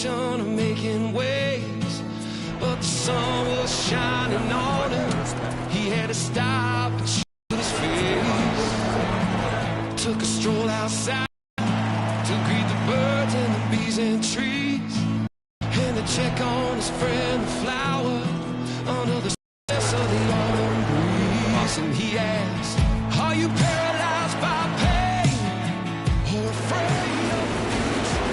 motion of making waves, but the sun was shining on him. He had to stop and shoot his face. Took a stroll outside to greet the birds and the bees and trees, and to check on his friend the flower under the stress of the autumn breeze. And he asked, are you paralyzed by pain or afraid of the future?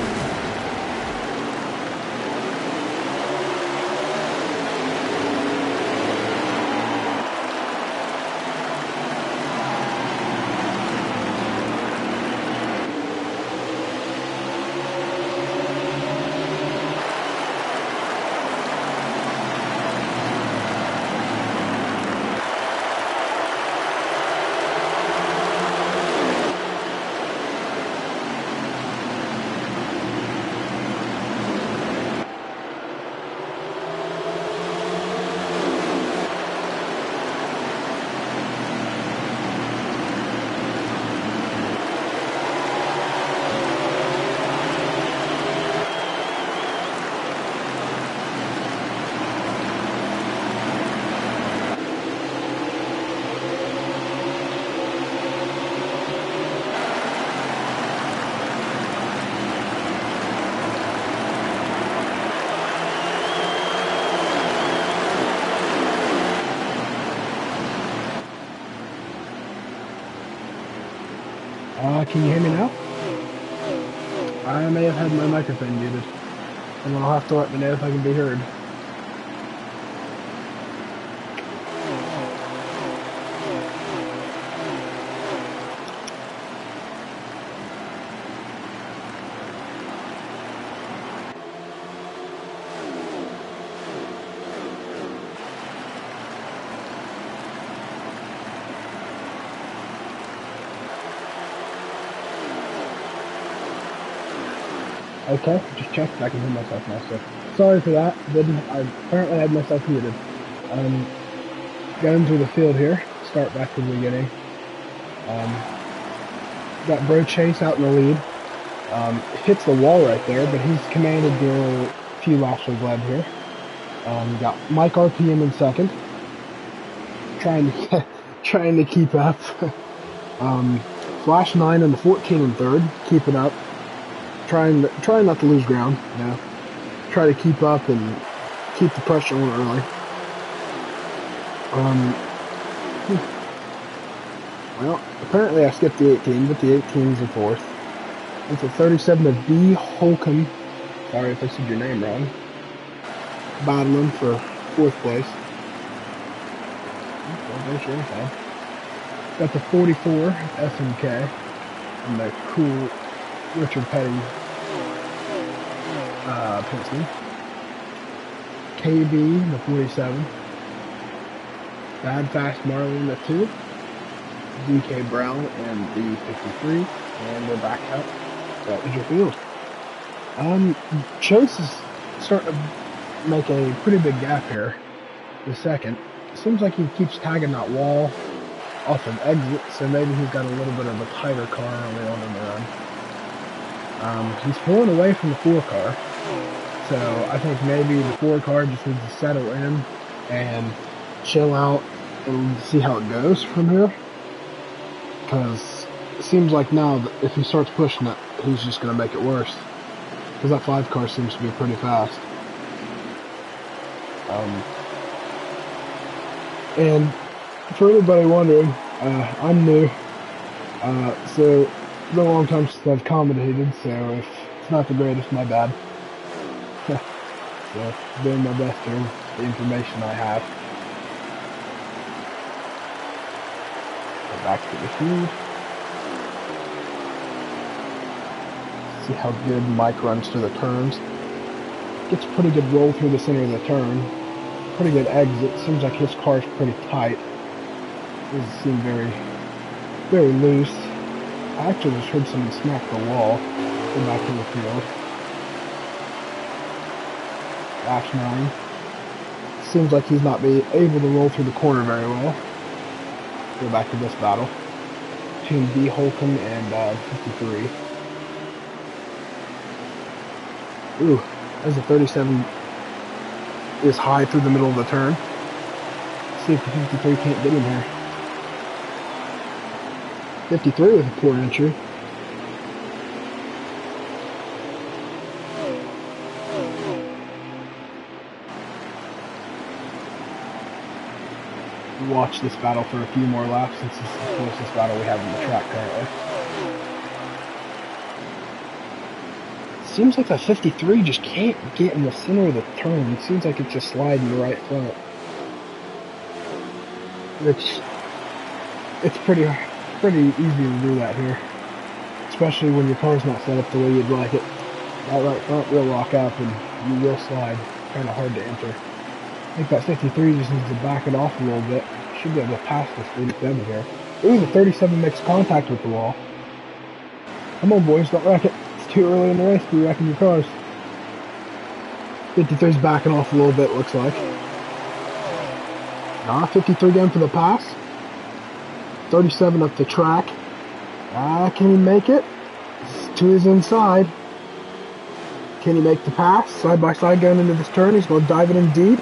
Can you hear me now? I may have had my microphone muted, and I'll have to let me know if I can be heard. Okay, just checked. I can hear myself now, so sorry for that. I apparently had myself muted. Going through the field here. Start back to the beginning. Got Bro Chase out in the lead. Hits the wall right there, but he's commanded a few laps of lead here. Got Mike RPM in second, trying to keep up. Flash 9 and the 14 in third, keeping up. Trying not to lose ground, you know. Try to keep up and keep the pressure on early. Well, apparently I skipped the 18, but the 18's in fourth. And for 37 of D. Holcomb, sorry if I said your name wrong, battling for fourth place. Got the 44 SMK and the cool Richard Petty Pinson. KB, the 47. Bad Fast Marlin, the 2. DK Brown and the 53. And we're back up. That was your field. Chase is starting to make a pretty big gap here. The second. It seems like he keeps tagging that wall off of exit, so maybe he's got a little bit of a tighter car early on in the run. He's pulling away from the 4 car, so I think maybe the 4 car just needs to settle in and chill out and see how it goes from here, because it seems like now that if he starts pushing it, he's just going to make it worse, because that 5 car seems to be pretty fast. And for anybody wondering, I'm new, so it's been a long time since I've commentated, so if it's not the greatest, my bad. So, doing my best here with the information I have. Go back to the field. See how good Mike runs through the turns. Gets a pretty good roll through the center of the turn. Pretty good exit. Seems like his car's pretty tight. Doesn't seem very, very loose. I actually just heard someone smack the wall. Go back to the field. Flash 9. Seems like he's not being able to roll through the corner very well. Go back to this battle. Between D. Holcomb and 53. Ooh, as the 37 is high through the middle of the turn. See if the 53 can't get him here. 53 with a poor entry. Watch this battle for a few more laps since this is the closest battle we have on the track currently. Seems like that 53 just can't get in the center of the turn. It seems like it's just sliding the right front. Which, it's pretty easy to do that here. Especially when your car's not set up the way you'd like it. That right front will lock up and you will slide. Kind of hard to enter. I think that 53 just needs to back it off a little bit. Should be able to pass this 37 here. Ooh, the 37 makes contact with the wall. Come on, boys, don't wreck it. It's too early in the race to be wrecking your cars. 53's backing off a little bit, looks like. 53 going for the pass. 37 up the track. Can he make it? To his inside. Can he make the pass? Side by side going into this turn. He's going to dive it in deep.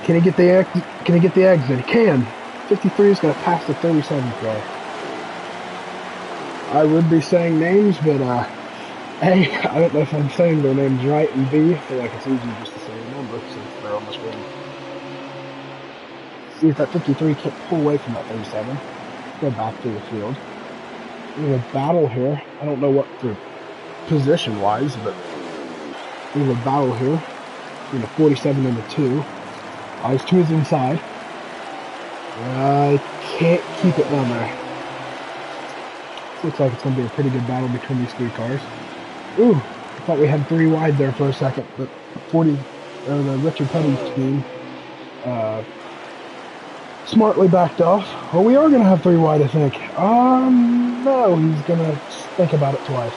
Can he get the exit? He can. 53 is going to pass the 37 car. I would be saying names, but A, I don't know if I'm saying their names right, and B, I feel like it's easier just to say a number since they're on the screen. See if that 53 can't pull away from that 37. Let's go back to the field. We have a battle here. I don't know what for position-wise, but we have a battle here between the 47 and the 2. Eyes to his inside. Can't keep it down there. Looks like it's going to be a pretty good battle between these three cars. Ooh, I thought we had 3 wide there for a second, but the Richard Petty team smartly backed off. Well, we are going to have 3 wide, I think. No, he's going to think about it twice.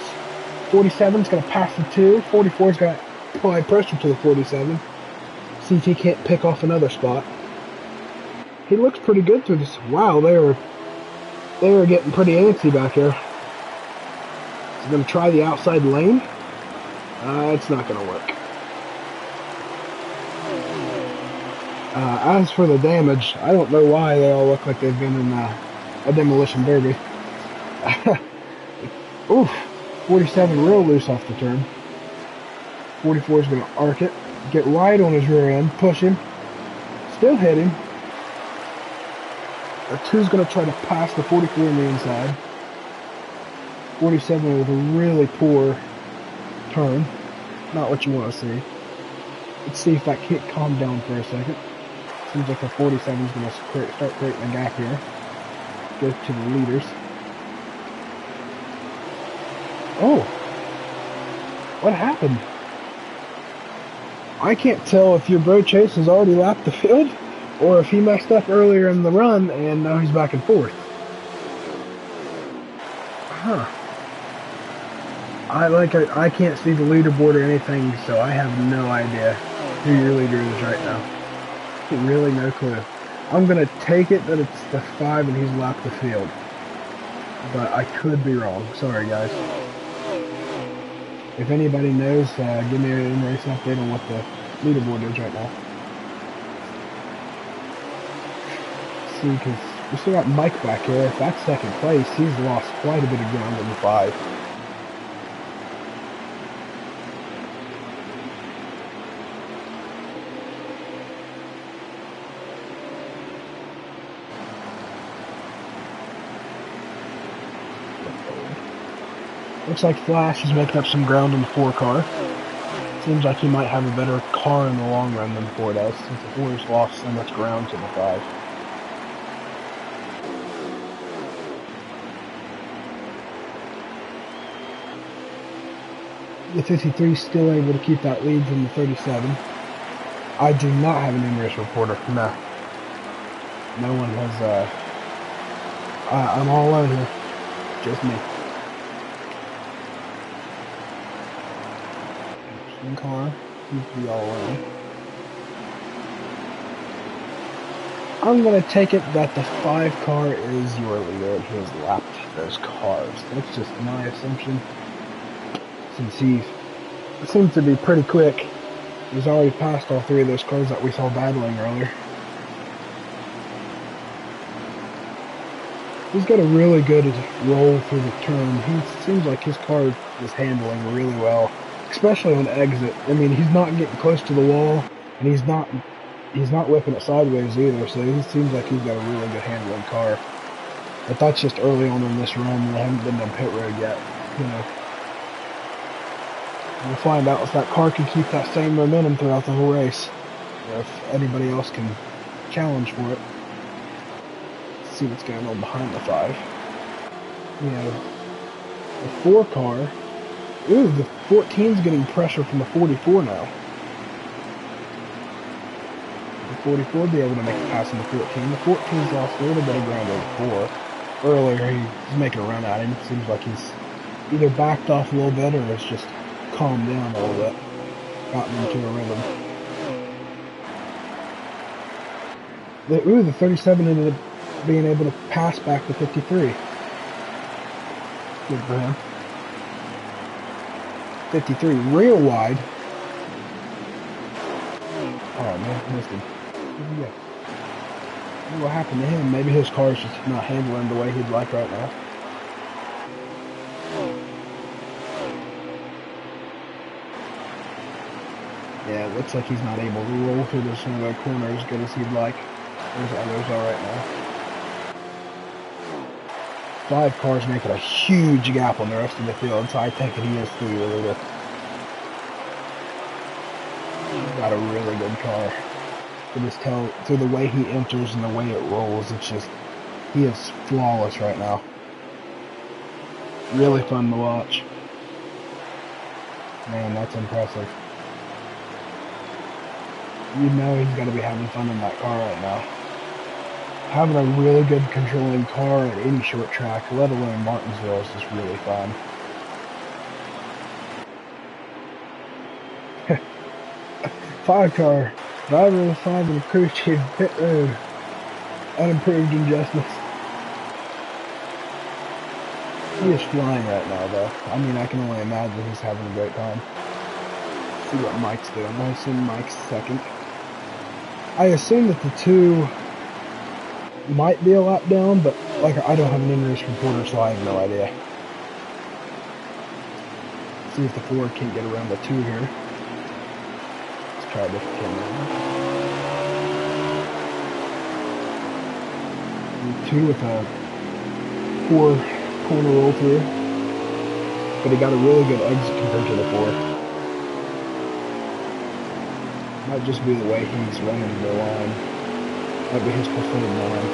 47's going to pass the 2. 44's going to apply pressure to the 47. See if he can't pick off another spot. He looks pretty good through this. Wow, they were getting pretty antsy back here. He's going to try the outside lane. It's not going to work. As for the damage, I don't know why they all look like they've been in a demolition derby. Oof, 47 real loose off the turn. 44 is going to arc it, get right on his rear end, push him, still hit him. The 2's going to try to pass the 44 on the inside. 47 with a really poor turn. Not what you want to see. Let's see if that can't calm down for a second. Seems like the 47 is going to start creating a gap here. Go to the leaders. Oh! What happened? I can't tell if your bro Chase has already lapped the field, or if he messed up earlier in the run and now he's back and forth. Huh. I can't see the leaderboard or anything, so I have no idea who your leader is right now. Really no clue. I'm going to take it that it's the 5 and he's lapped the field. But I could be wrong. Sorry, guys. If anybody knows, give me an in-race update on what the leaderboard is right now. See, because we still got Mike back here. If that's second place, he's lost quite a bit of ground in the 5. Looks like Flash is making up some ground in the 4 car. Seems like he might have a better car in the long run than the 4 does, since the 4 has lost so much ground to the 5. The 53 is still able to keep that lead from the 37. I do not have an in-race reporter. No. No one has, I'm all alone here. Just me. Car, seems to be all alone. I'm going to take it that the 5 car is your leader and he has lapped those cars. That's just my assumption. Since he It seems to be pretty quick. He's already passed all three of those cars that we saw battling earlier. He's got a really good roll through the turn. He seems like his car is handling really well, especially on exit. I mean, he's not getting close to the wall, and he's not whipping it sideways either, so he seems like he's got a really good handling car. But that's just early on in this run, and they haven't been down pit road yet. You know, we'll find out if that car can keep that same momentum throughout the whole race, or if anybody else can challenge for it. Let's see what's going on behind the 5. We have the 4 car. Ooh, the 14's getting pressure from the 44 now. The 44 will be able to make a pass in the 14. The 14's lost a little bit of ground over 4. Earlier, he's making a run at him. Seems like he's either backed off a little bit or it's just calmed down a little bit. Gotten into a rhythm. The 37 ended up being able to pass back to 53. Good for him. 53 real wide. Oh man, missed him. Where'd he go? What happened to him? Maybe his car's just not handling the way he'd like right now. Yeah, it looks like he's not able to roll through the center corner as good as he'd like. There's others are right now. 5 cars making a huge gap on the rest of the field, so I think he is through the leader. He's got a really good car. You can just tell through the way he enters and the way it rolls, it's just, he is flawless right now. Really fun to watch. Man, that's impressive. You know he's got to be having fun in that car right now. Having a really good controlling car at any short track, let alone Martinsville, is just really fun. 5 car. Driver of the 5 in the crew chief pit road. Unimproved injustice. He is flying right now, though. I mean, I can only imagine he's having a great time. Let's see what Mike's doing. I assume Mike's second. I assume that the 2 might be a lap down, but like I don't have an in-race reporter, so I have no idea. Let's see if the 4 can't get around the 2 here. Let's try this camera. 2 with a 4 corner roll through, but he got a really good exit compared to the 4. Might just be the way he's running the line. Might be his preferred line.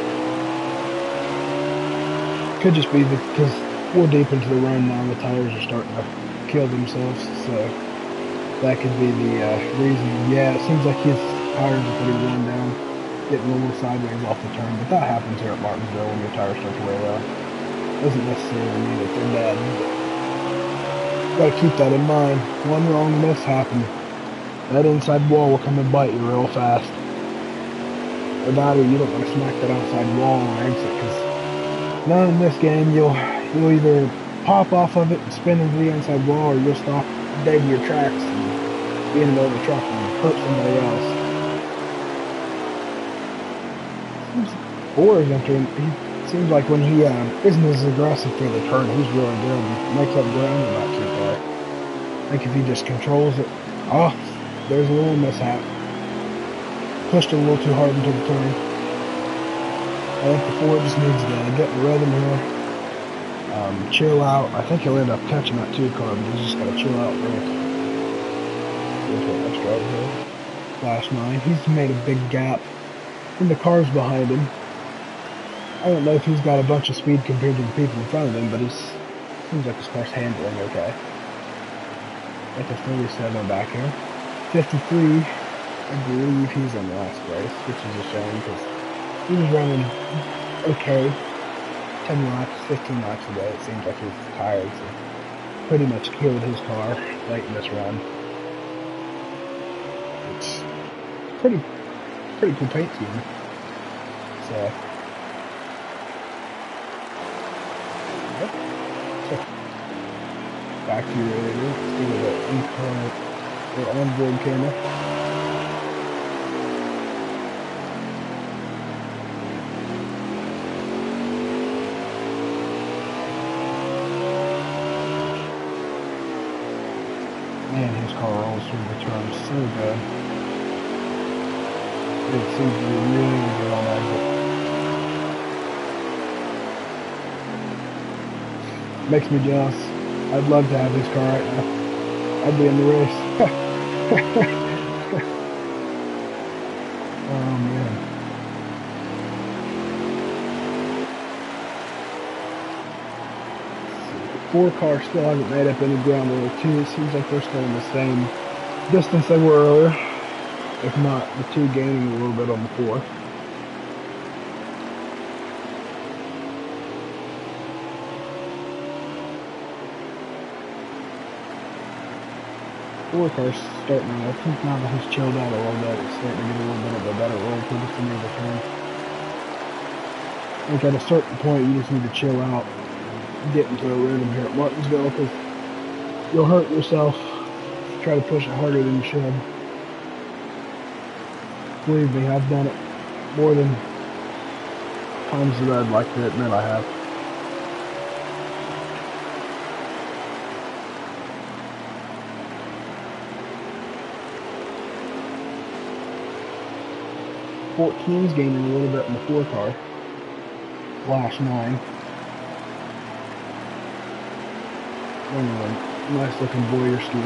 Could just be because we're deep into the run now, the tires are starting to kill themselves, so that could be the reason. Yeah, it seems like his tires are pretty worn down, getting a little sideways off the turn, but that happens here at Martinsville when your tires start to wear out. Doesn't necessarily mean that they're bad, but gotta keep that in mind. One wrong miss happened. That inside wall will come and bite you real fast. Or that, or you don't want to smack that outside wall on exit, because none in this game you'll either pop off of it and spin into the inside wall, or you'll stop dead in your tracks and be in the middle of the truck and hurt somebody else. Seems 4 is entering. He seems like when he isn't as aggressive through the turn, he's really good. He makes up ground about too far. I think if he just controls it, oh, there's a little mishap. Pushed it a little too hard into the turn. I think the 4 just needs to get in the rhythm here. Chill out. I think he'll end up catching that 2 car, but he's just got to chill out for it. Next driver here. Flash 9. He's made a big gap in the cars behind him. I don't know if he's got a bunch of speed compared to the people in front of him, but he seems like his car's handling okay. Got the 37 back here. 53. I believe he's in last place, which is a shame because he was running okay. 10 laps, 15 laps a day. It seems like he's tired, so pretty much killed his car late in this run. It's pretty cool paint scheme. So, yep. So, factory radio instead of the in-car or onboard camera. Man, his car rolls through the turns so good. It seems to be really good on exit. Makes me jealous. I'd love to have his car right now. I'd be in the race. Oh man. Four cars still haven't made up any ground on the two. It seems like they're still in the same distance they were earlier. If not, the two gaining a little bit on the four. Four cars starting out. I think now that he's chilled out a little bit, it's starting to get a little bit of a better roll for just near the turn. I think at a certain point you just need to chill out, get into a rhythm here at Martinsville, because you'll hurt yourself if you try to push it harder than you should. Believe me, I've done it more than times that I'd like to admit I have. Is gaining a little bit in the four car. Flash 9. Running a nice looking Boyer ski.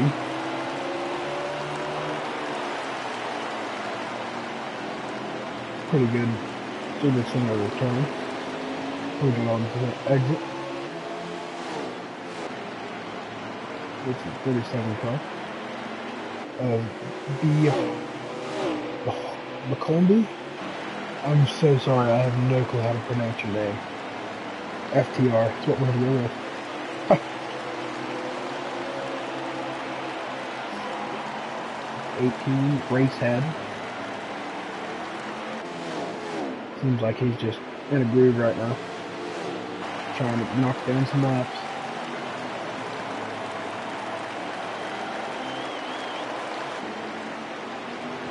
Pretty good through the center of the turn. Moving on to the exit. It's a 37 car. McCombie? I'm so sorry, I have no clue how to pronounce your name. FTR, that's what we're going to go with. 18, race head. Seems like he's just in a groove right now. Trying to knock down some laps.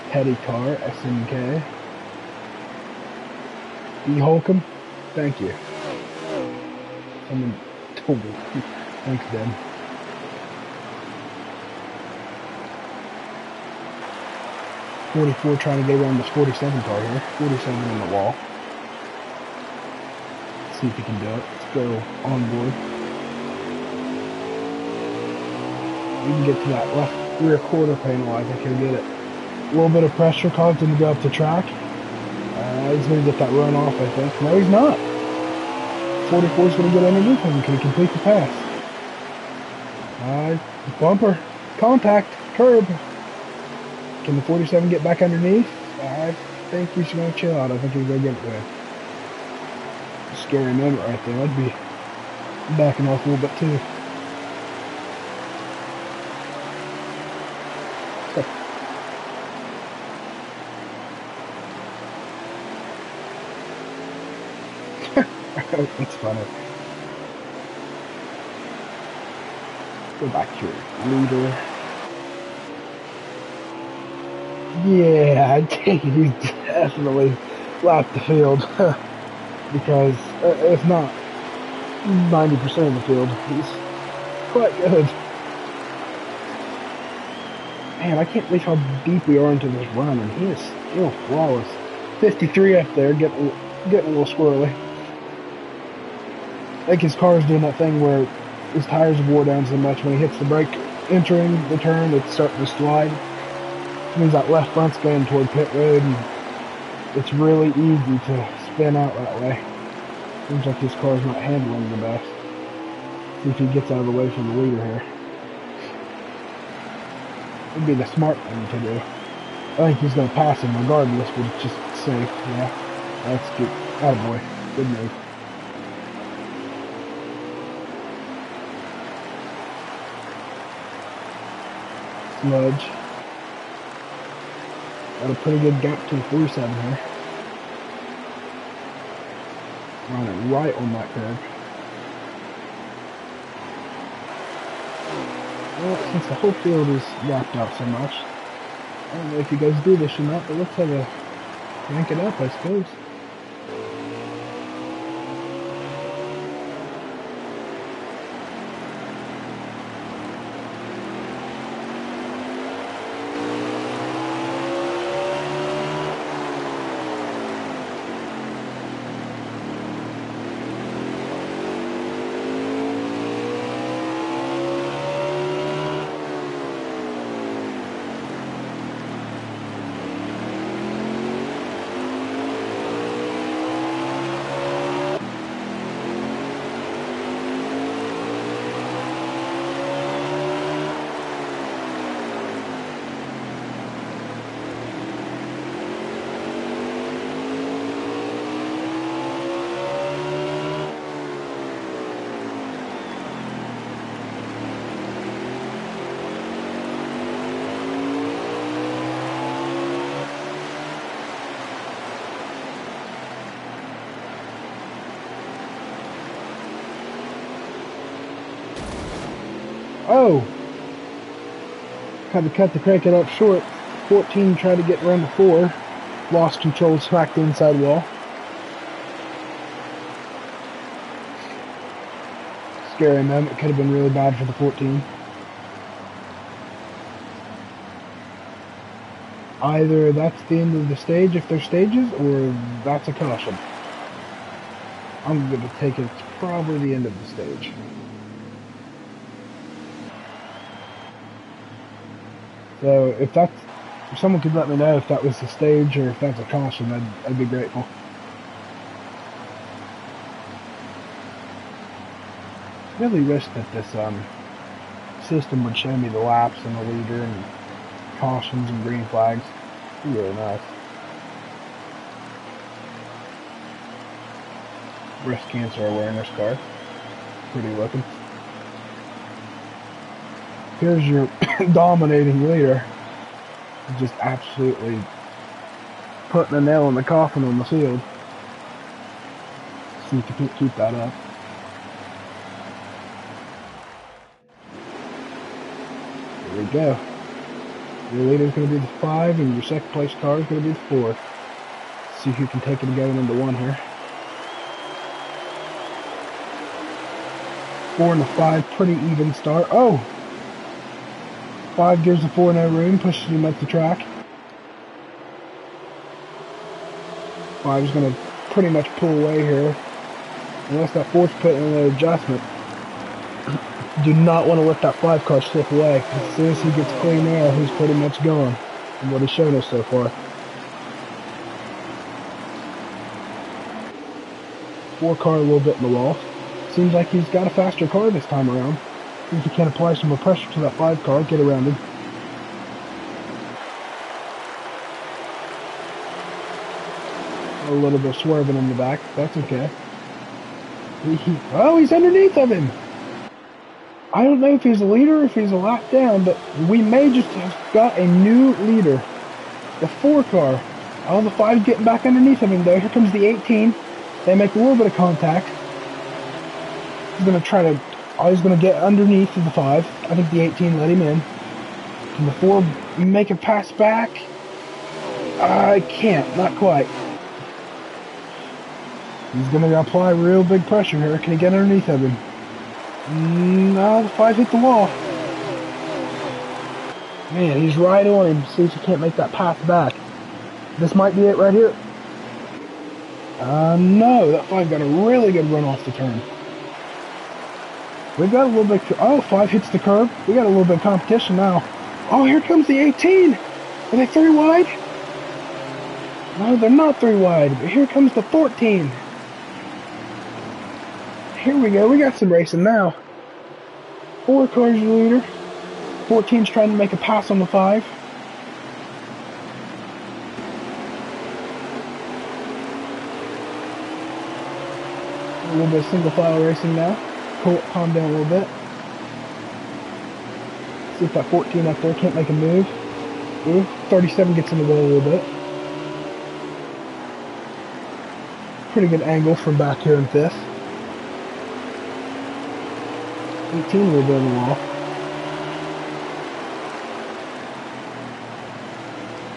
Petty car, SNK. E. Holcomb, thank you. Someone told me. Thanks, Ben. .44 trying to get around this 47 car here. 47 in the wall. Let's see if he can do it. Let's go on board. We can get to that left rear quarter panel. I think he'll get it. A little bit of pressure caused him to go up the track. He's going to get that run off, I think. No, he's not. 44 is going to get underneath him. Can he complete the pass? Bumper. Contact. Curb. Can the 47 get back underneath? I think he's going to chill out. I think he's going to get it there. Scary moment right there. I'd be backing off a little bit too. It's funny. Go back to your leader. Yeah, I take it he's definitely lapped the field. Because if not 90% of the field, he's quite good. Man, I can't believe how deep we are into this run, and he is still flawless. 53 up there, getting a little squirrely. I think his car is doing that thing where his tires have wore down so much when he hits the brake entering the turn, it's starting to slide. Which means that left front's going toward pit road, and it's really easy to spin out that way. Seems like his car's not handling the best. See if he gets out of the way from the leader here. Would be the smart thing to do. I think he's going to pass him regardless, but it's just safe. Yeah, that's good. Attaboy. Good move. Smudge. Got a pretty good gap to the 47 here. Running right on that curve. Well, since the whole field is wrapped out so much, I don't know if you guys do this or not, but let's have a rank it up, I suppose. Oh! Had to cut the crank it up short. 14 tried to get around the 4. Lost control, smacked the inside wall. Scary moment. Could have been really bad for the 14. Either that's the end of the stage if there's stages, or that's a caution. I'm going to take it. It's probably the end of the stage. So if someone could let me know if that was the stage or if that's a caution, I'd be grateful. Really wish that this system would show me the laps and the leader and cautions and green flags. It'd be really nice. Breast cancer awareness card. Pretty looking. Here's your dominating leader. Just absolutely putting a nail in the coffin on the field. See if you can't keep that up. There we go. Your leader's going to be the 5, and your second place car is going to be the 4. See who can take it going into 1 here. 4 and the 5, pretty even start. Oh! 5 gives the 4 no room, pushes him up the track. 5 is going to pretty much pull away here. Unless that 4's putting in an adjustment. Do not want to let that 5 car slip away. As soon as he gets clean air, he's pretty much gone. From what he's shown us so far. 4 car a little bit in the wall. Seems like he's got a faster car this time around. See if he can apply some more pressure to that 5 car, get around him. A little bit of swerving in the back, that's okay. Oh, he's underneath of him! I don't know if he's a leader or if he's a lap down, but we may just have got a new leader. The 4 car. Oh, the 5's getting back underneath of him though. Here comes the 18. They make a little bit of contact. He's going to try to... Oh, he's going to get underneath of the 5. I think the 18 let him in. Can the 4 make a pass back? I can't. Not quite. He's going to apply real big pressure here. Can he get underneath of him? No, the 5 hit the wall. Man, he's right on him. See if he can't make that pass back. This might be it right here. No, that 5 got a really good run off the turn. We've got a little bit... Oh, 5 hits the curb. We got a little bit of competition now. Oh, here comes the 18. Are they 3 wide? No, they're not 3 wide. But here comes the 14. Here we go. We got some racing now. 4 cars your leader. 14's trying to make a pass on the 5. A little bit of single file racing now. Calm down a little bit. See if that 14 up there can't make a move. Ooh, 37 gets in the wall a little bit. Pretty good angle from back here in 5th. 18 a little bit on the wall.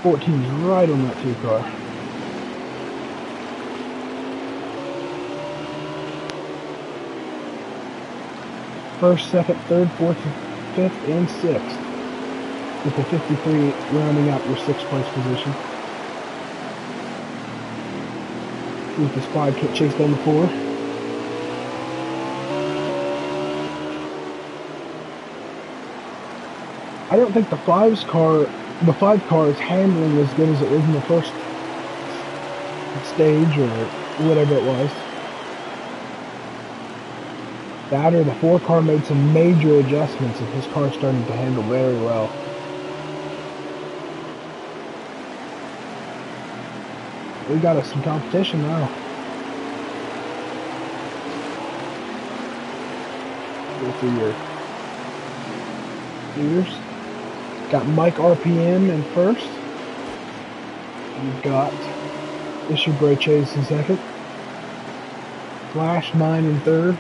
14's right on that 2 car. First, second, third, fourth, fifth, and sixth. With the 53 rounding out your 6th place position. With the squad kit chase down the 4. I don't think the 5 car is handling as good as it was in the first stage or whatever it was. That or the 4 car made some major adjustments and his car started to handle very well. We got us some competition now. Go through your leaders. Got Mike RPM in first. We've got Issue Bray Chase in second. Flash 9 in third.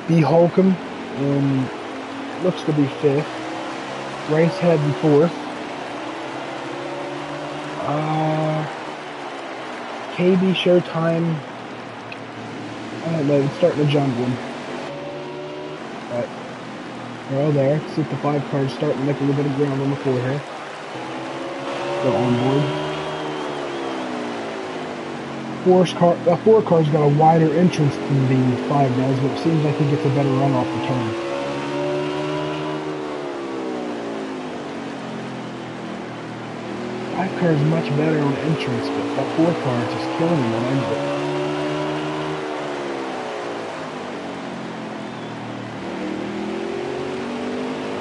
B Holcomb in looks to be fifth. Racehead in fourth. KB Showtime. I don't know, it's starting to jumble. But they're all there. See if the 5 car's starting to make a little bit of ground on the 4 here. Go on board. 4 car's got a wider entrance than the 5 does, but it seems like he gets a better run off the turn. Car is much better on entrance, but that 4 car is just killing him on exit.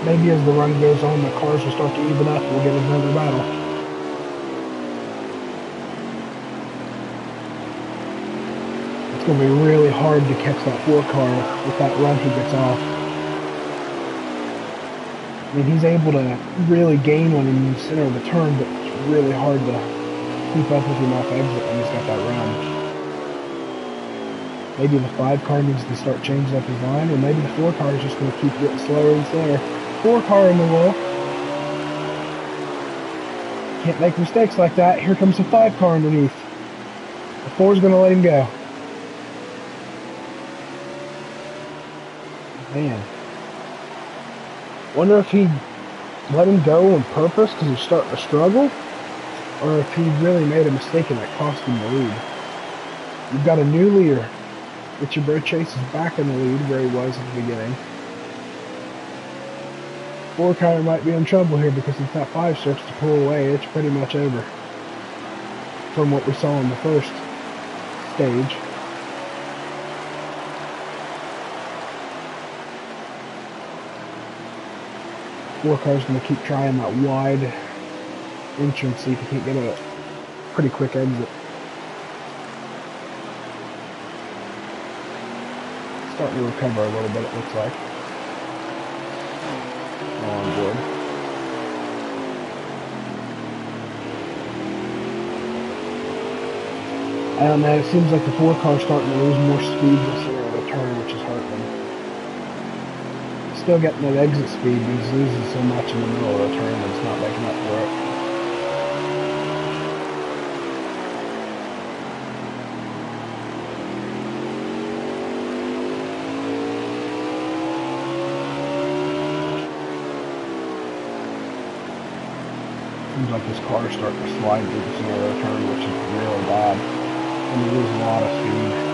Maybe as the run goes on, the cars will start to even up and we'll get another battle. It's going to be really hard to catch that 4 car with that run he gets off. I mean, he's able to really gain on him in the center of the turn, but really hard to keep up with him off exit when he's got that run. Maybe the 5 car needs to start changing up his line, or maybe the 4 car is just going to keep getting slower and slower. 4 car in the wall. Can't make mistakes like that. Here comes the 5 car underneath. The 4 is going to let him go. Man. Wonder if he let him go on purpose because he's starting to struggle, or if he really made a mistake and that cost him the lead. You've got a new leader. Richard Bray Chase is back in the lead where he was at the beginning. 4 car might be in trouble here because if that 5 starts to pull away, it's pretty much over. From what we saw in the first stage. Four car's going to keep trying that wide entrance, see if he can't get a pretty quick exit. Starting to recover a little bit, it looks like. On board. I don't know, it seems like the 4 car's starting to lose more speed in the center of the turn, which is hurting him. Still getting that exit speed, but he's losing so much in the middle of the turn that it's not making up for it. Seems like his car is starting to slide through the center of the turn, which is really bad. And he loses a lot of speed.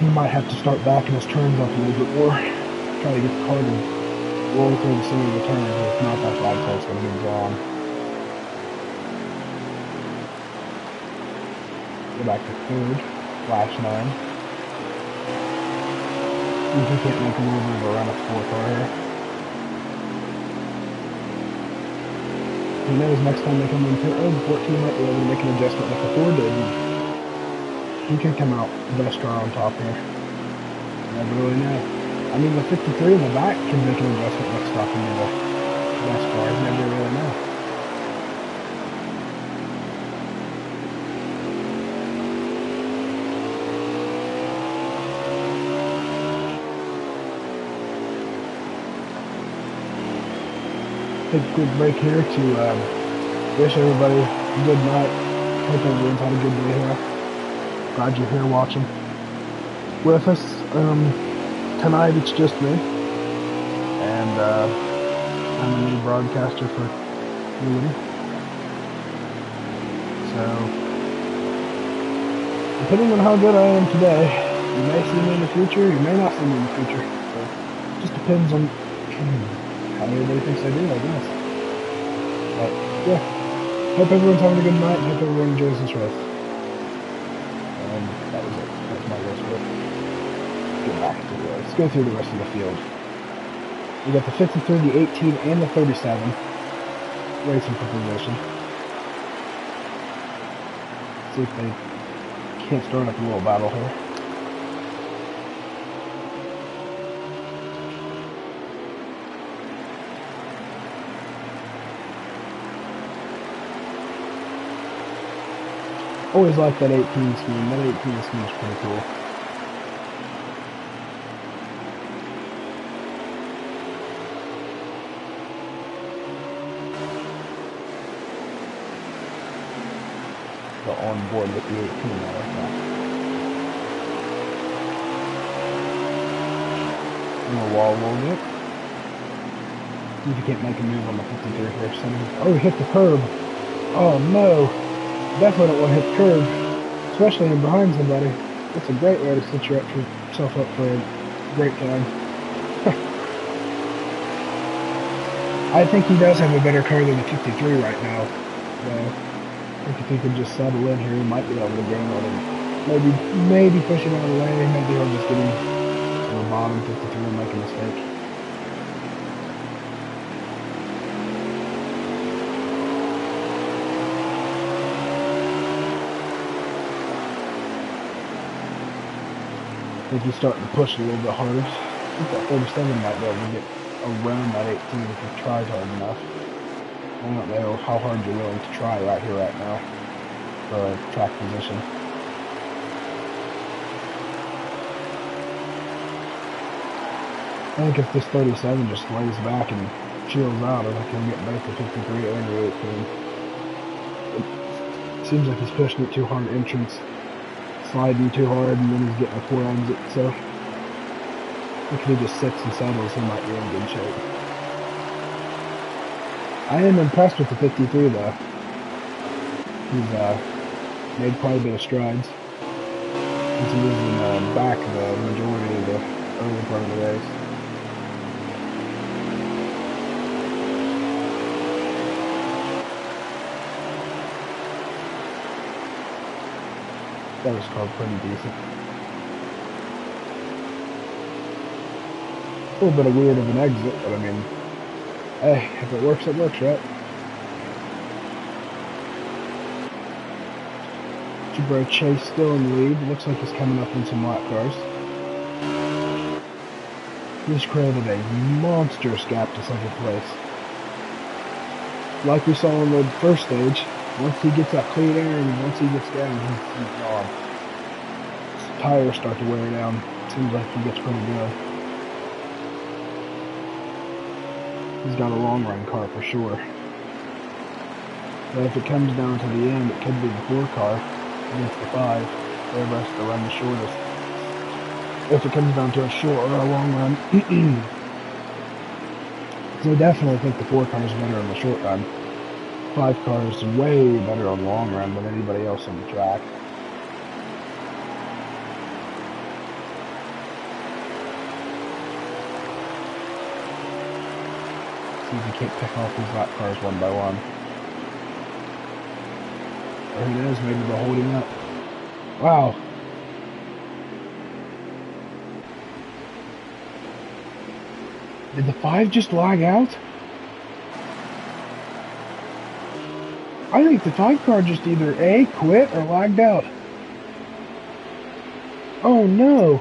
He might have to start backing his turns up a little bit more. Try to get the car to roll through the center of the turn. If not, that flagpole is going to be drawn. Go back to third. Flash 9. If he can't make a little bit of a run up 4 car here. Who knows, next time they come in pit road, the 14 might be able to make an adjustment like the 4 did. He could come out the best car on top here. Never really know. I mean, the 53 in the back can make an adjustment like stopping to the best car. You never really know. take a quick break here to wish everybody a good night. Hope everyone's had a good day here. Glad you're here watching with us. Tonight it's just me, and I'm a new broadcaster for Unity. So, depending on how good I am today, you may see me in the future, you may not see me in the future. So, it just depends on how everybody thinks I do, I guess. But, yeah. Hope everyone's having a good night, and hope everyone enjoys this race. And that was it. That's my race for it. Get back to the race. Let's go through the rest of the field. We got the 53, the 18, and the 37 racing for position. See if they can't start up a little battle here. Always like that 18 scheme. That 18 scheme is pretty cool. Go on board with the 18 now like that. I'm gonna wall a little bit. See if you can't make a move on the 53 here. Oh, hit the curb. Oh no. Definitely don't want to hit the curb, especially in behind somebody. It's a great way to set yourself up for a great time. I think he does have a better car than the 53 right now. So I think if he could just settle in here, he might be able to gain on him. Maybe push him out of the way. Maybe he'll just get him to the bottom 53 and make a mistake. I think he's starting to push a little bit harder. I think that 37 might be able to get around that 18 if he tries hard enough. I don't know how hard you're willing to try right here, right now, for a track position. I think if this 37 just lays back and chills out, I think he'll get both the 53 and the 18. It seems like he's pushing it too hard entrance. Sliding too hard, and then he's getting a poor exit, so if he just sits and settles, he might be in good shape. I am impressed with the 53 though. He's made quite a bit of strides since he was in back the majority of the early part of the race. That was called pretty decent. A little bit of weird of an exit, but I mean, hey, if it works, right? Jabro Chase still in the lead. Looks like he's coming up in some lap cars. He's created a monstrous gap to second place. Like we saw in the first stage, once he gets that clean air and once he gets down, he's gone. His tires start to wear down. Seems like he gets pretty good. He's got a long run car for sure. But if it comes down to the end, it could be the 4 car against the 5. Everybody has to run the shortest. If it comes down to a short or a long run. So I definitely think the 4 car is better on the short run. 5 car is way better on the long run than anybody else on the track. See if he can't pick off these lap cars one by one. Or who knows, maybe they'll hold him up. Wow. Did the 5 just lag out? I think the 5 car just either A, quit or lagged out. Oh no.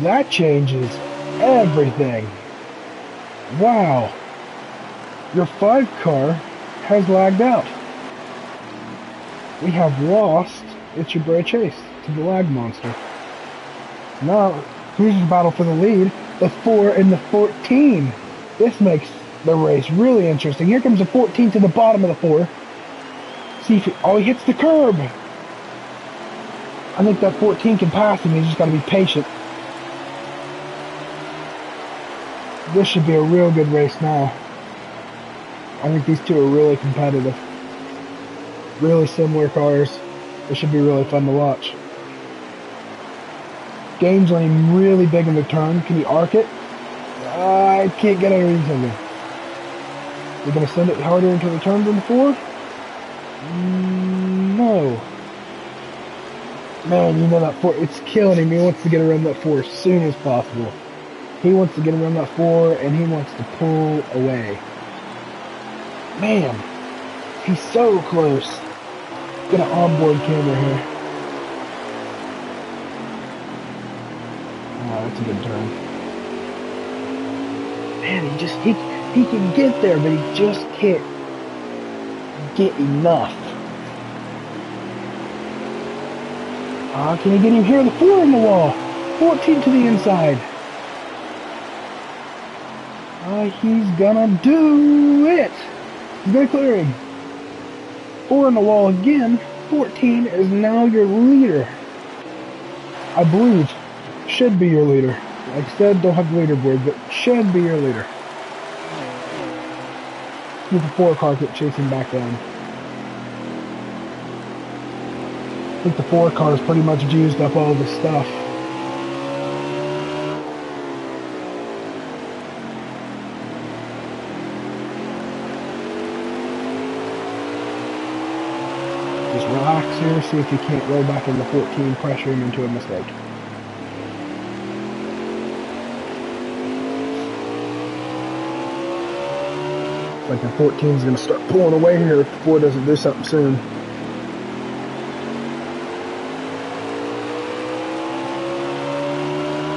That changes everything. Wow. Your 5 car has lagged out. We have lost It's Your Boy Chase to the lag monster. Now, Cruisers battle for the lead. The 4 and the 14. This makes the race really interesting. Here comes the 14 to the bottom of the 4. See if he hits the curb. I think that 14 can pass him. He's just got to be patient. This should be a real good race now. I think these two are really competitive. Really similar cars. It should be really fun to watch. Game's lane really big in the turn. Can he arc it? I can't get underneath him. We're going to send it harder into the turn than the 4? No. Man, you know that 4, it's killing him. He wants to get around that 4 as soon as possible. He wants to get around that 4, and he wants to pull away. Man, he's so close. Get an onboard camera here. Oh, that's a good turn. Man, he can get there, but he just can't get enough. Can he get him here? The 4 in the wall. 14 to the inside. He's gonna do it. He's gonna clear him. 4 in the wall again. 14 is now your leader. I believe should be your leader. Like I said, don't have the leaderboard, but should be your leader. With the 4 car kept chasing back down. I think the 4 car has pretty much used up all the stuff. Just relax here, see if you can't roll back into 14, pressure him into a mistake. Like the 14 is going to start pulling away here if the 4 doesn't do something soon.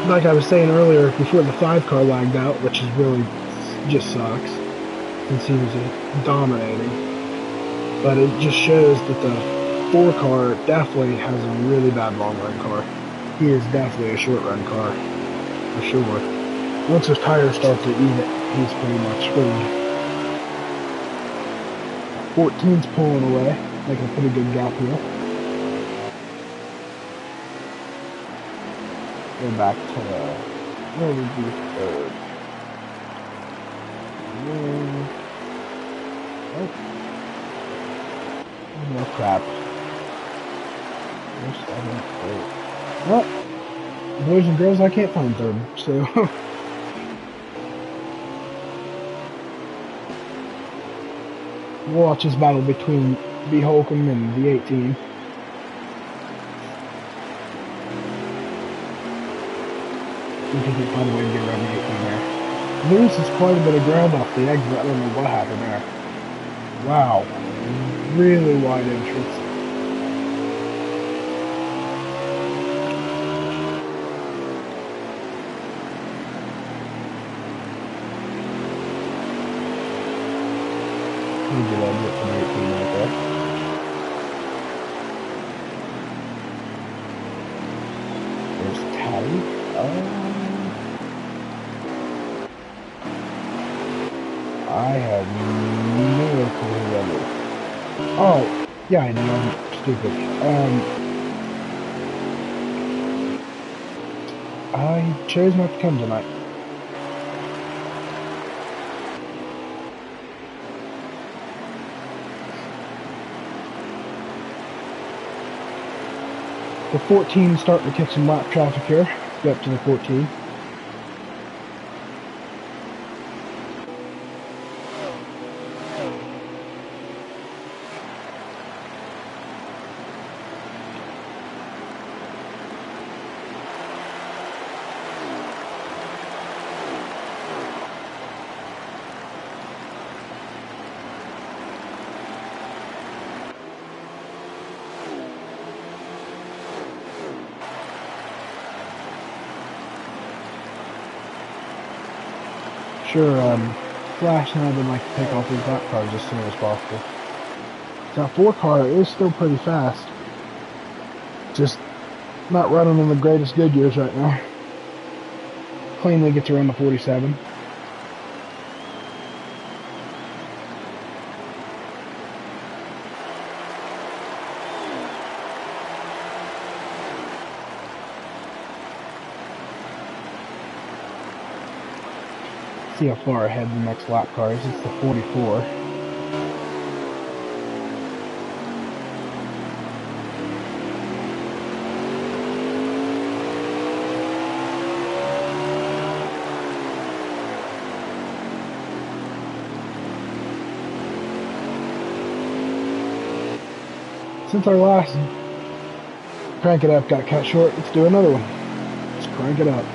Like I was saying earlier, before the 5 car lagged out, which is really just sucks, since he was dominating. But it just shows that the 4 car definitely has a really bad long run car. He is definitely a short run car, for sure. Once his tires start to eat it, he's pretty much screwed. 14's pulling away, making a pretty good gap here. Go back to where would be 3rd? Oh crap. Well, boys and girls, I can't find 3rd, so we'll watch this battle between B. Holcomb and the 18. See if he can find a way to get around the 18 there. Loses quite a bit of ground off the exit. I don't know what happened there. Wow. Really wide entrance. Pretty good exit from 18 right there. There's Tally. I have no clue who that is. Oh, yeah, I know, I'm stupid. I chose not to come tonight. The 14 starting to kick some lap traffic here. Go up to the 14. Sure, Flash and I would like to take off these lap cars as soon as possible. That 4 car is still pretty fast. Just not running in the greatest good years right now. Cleanly gets around the 47. See how far ahead the next lap car is. It's the 44. Since our last Crank It Up got cut short, let's do another one. Let's crank it up.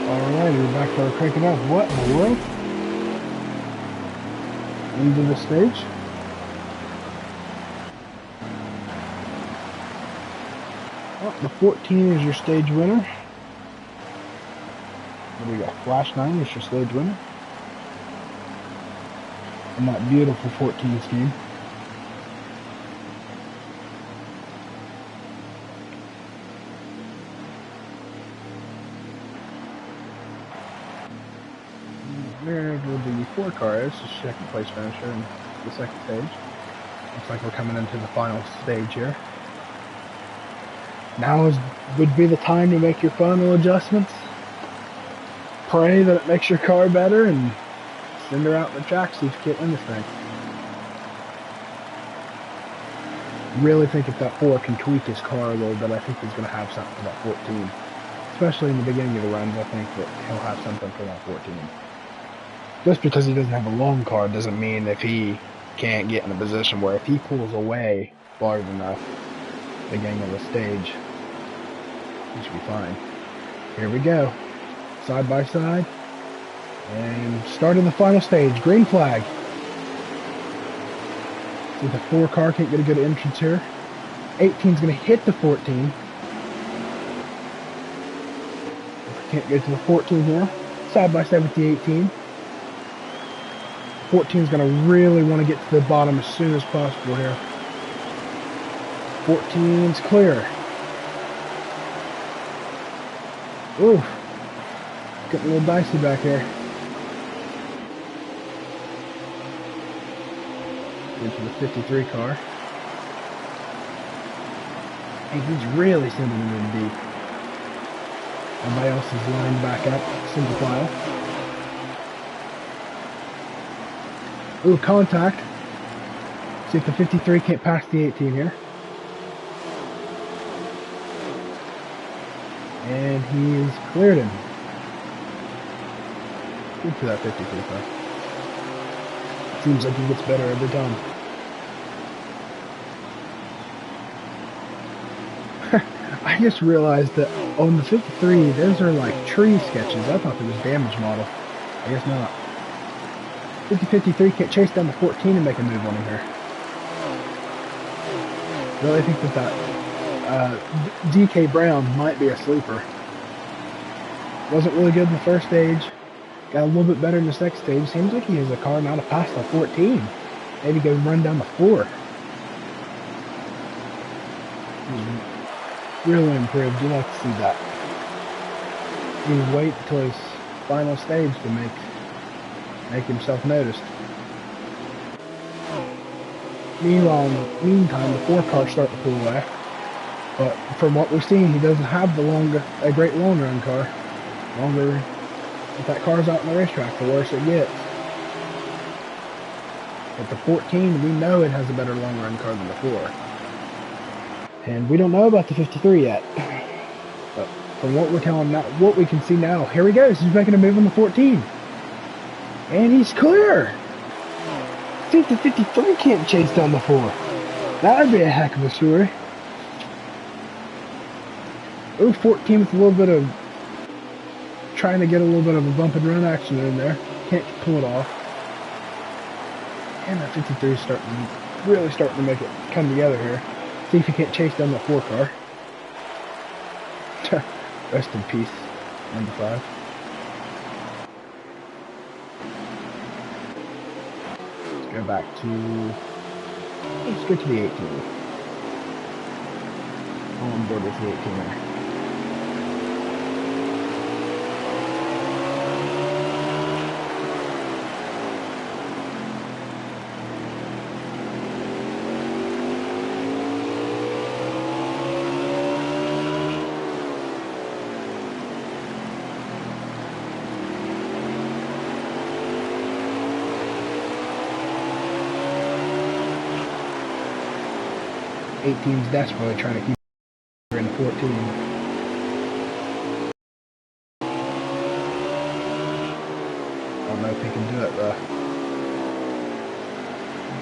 Alright, we're back to our Crank It Up. What in the world? Into the stage. Oh, the 14 is your stage winner. What do we got? Flash 9 is your stage winner. And that beautiful 14 scheme. Wherever the 4 car is, the second place finisher in the second stage. Looks like we're coming into the final stage here. Now would be the time to make your final adjustments. Pray that it makes your car better and send her out in the track so you can get in this thing. Really think if that 4 can tweak his car a little bit, I think he's going to have something for that 14. Especially in the beginning of the runs, I think that he'll have something for that 14. Just because he doesn't have a long car doesn't mean if he can't get in a position where if he pulls away large enough at the beginning of the stage, he should be fine. Here we go. Side by side. And starting the final stage. Green flag. See if the 4 car can't get a good entrance here. 18's going to hit the 14. Can't get to the 14 here. Side by side with the 18. 14 is going to really want to get to the bottom as soon as possible here. 14's clear. Ooh. Getting a little dicey back here. Into the 53 car. And he's really sending him in deep. Everybody else is lined back up, single file. Ooh, contact. See if the 53 can't pass the 18 here. And he's cleared him. Good for that 53 car. Seems like he gets better every time. I just realized that On the 53, those are like tree sketches. I thought there was damage model. I guess not. 50-53 can't chase down the 14 and make a move on him here. Really think that DK Brown might be a sleeper. Wasn't really good in the first stage. Got a little bit better in the second stage. Seems like he has a car now to pass the 14. Maybe go run down the 4. He's really improved. You like to see that. He wait until his final stage to make himself noticed. Meanwhile, in the meantime, the 4 cars start to pull away. But from what we've seen, he doesn't have a great long run car. If that car's out on the racetrack, the worse it gets. But the 14, we know it has a better long run car than the 4. And we don't know about the 53 yet. But from what we're telling now, what we can see now, here he goes. He's making a move on the 14. And he's clear. I think the 53 can't chase down the 4. That would be a heck of a story. Oh, 14 with a little bit of trying to get a little bit of a bump and run action in there. Can't pull it off. And that 53 is really starting to make it come together here. See if he can't chase down the 4 car. Rest in peace, number 5. Let's go back to... Let's go to the 18. I'm on board with the 18 there. Eighteen's desperately trying to keep her in 14. I don't know if he can do it though.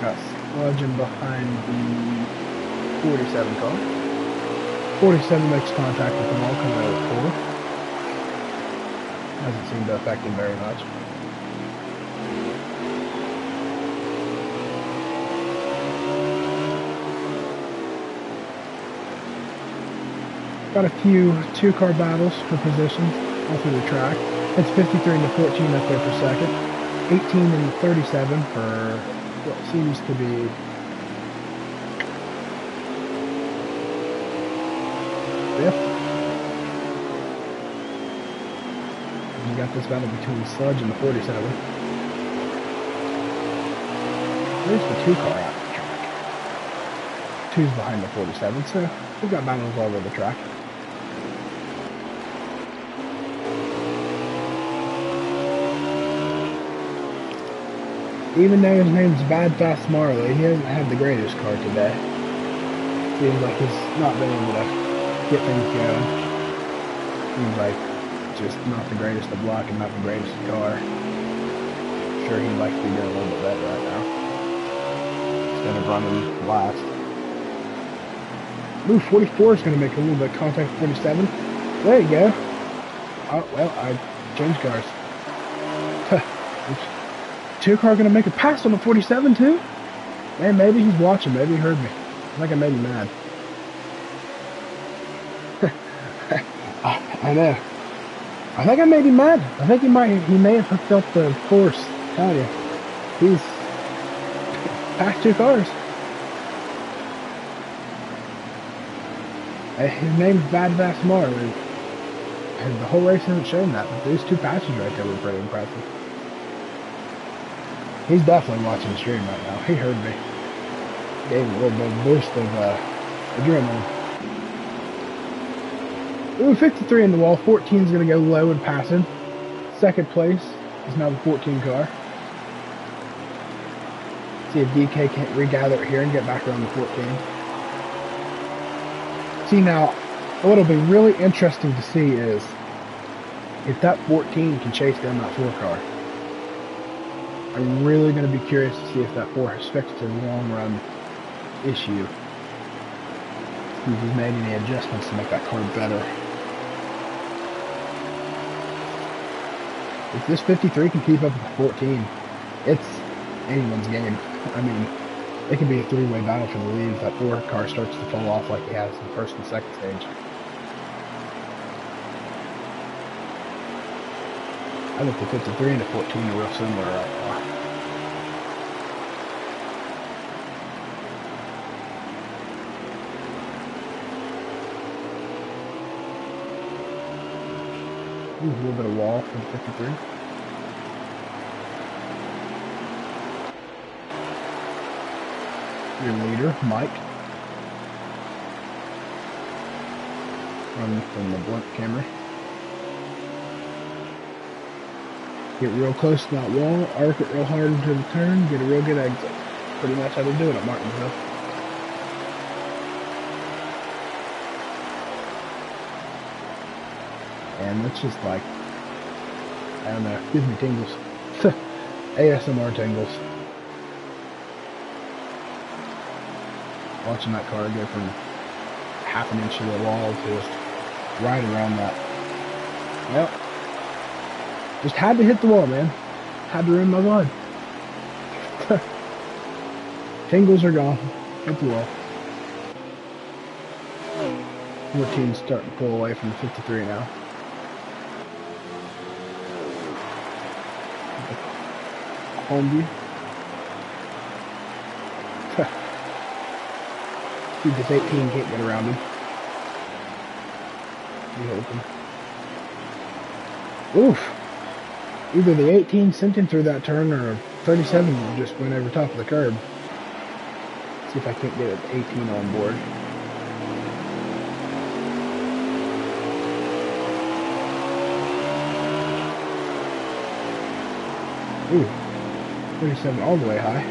Got sludging behind the 47 car. 47 makes contact with them all coming out of 4. Hasn't seemed to affect him very much. Got a few 2-car battles for positions all through the track. It's 53 and the 14 up there for second. 18 and 37 for what seems to be fifth. And you got this battle between Sludge and the 47. There's the 2-car out of the track. 2's behind the 47, so we've got battles all over the track. Even though his name's Bad Fast Marley, he hasn't had the greatest car today. Seems like he's not been able to get things going. Seems like just not the greatest of luck and not the greatest car. Sure, he'd like to be doing a little bit better right now. Instead of running last. Ooh, 44 is going to make a little bit of contact with 47. There you go. Oh, well, I changed cars. 2-car going to make a pass on the 47 too? Man, maybe he's watching. Maybe he heard me. I think I made him mad. I know. I think I made him mad. I think he may have hooked up the force. I tell you. He's passed 2 cars. His name's Bad Fast Marley. And the whole race hasn't shown that, but those 2 passes right there were pretty impressive. He's definitely watching the stream right now. He heard me. Gave a little bit of boost of adrenaline. Ooh, 53 in the wall. 14 is going to go low and pass him. Second place is now the 14 car. See if DK can't regather it here and get back around the 14. See now, what'll be really interesting to see is if that 14 can chase down that 4 car. I'm really going to be curious to see if that 4 has fixed his long run issue. See if he's made any adjustments to make that car better. If this 53 can keep up with 14, it's anyone's game. I mean, it can be a three-way battle for the lead if that 4 car starts to fall off like he has in the first and second stage. I think the 53 and the 14 are real similar right now. Ooh, a little bit of wall from 53. Your leader, Mike. From the blunt camera. Get real close to that wall, arc it real hard into the turn, get a real good exit. Pretty much how they do it at Martinsville. And it's just like, I don't know, gives me tingles. ASMR tingles. Watching that car go from half an inch to the wall to just right around that. Yep. Just had to hit the wall, man. Had to ruin my blood. Tingles are gone. Hit the wall. 14's starting to pull away from the 53 now. Home view. Dude, this 18 can't get around him. Be hoping. Oof. Either the 18 sent him through that turn or 37 just went over top of the curb. See if I can't get an 18 on board. Ooh, 37 all the way high.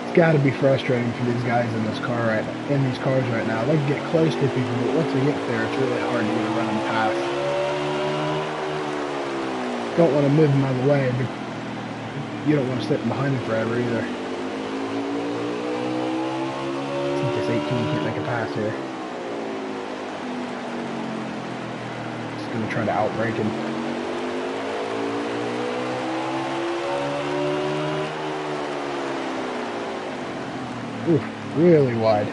It's got to be frustrating for these guys in this car in these cars right now. They can get close to people, but once they get there, it's really hard to get a running past. Don't want to move them out of the way, but you don't want to sit behind them forever either. I think this 18 can't make a pass here. Just going to try to outbrake him. Ooh, really wide.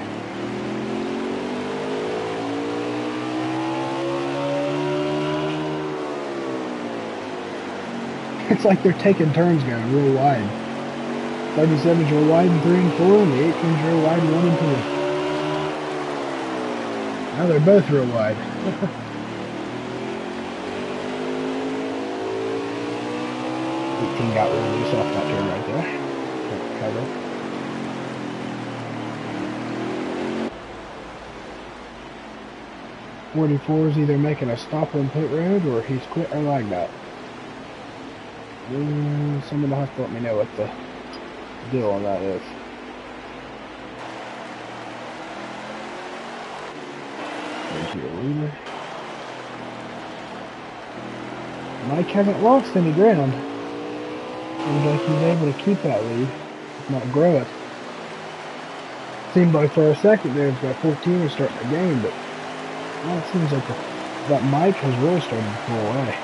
It's like they're taking turns going real wide. 37's real wide in 3 and 4, and the 18's real wide in 1 and 2. Now they're both real wide. 18 got really loose off that turn right there. Cover. 44 is either making a stop on pit road or he's quit or lagged out. Someone will have to let me know what the deal on that is. There's your leader. Mike hasn't lost any ground. Seems like he's able to keep that lead, if not grow it. Seemed like for a second there it's got 14 was starting to gain, but well, it seems like that Mike has really started to pull away.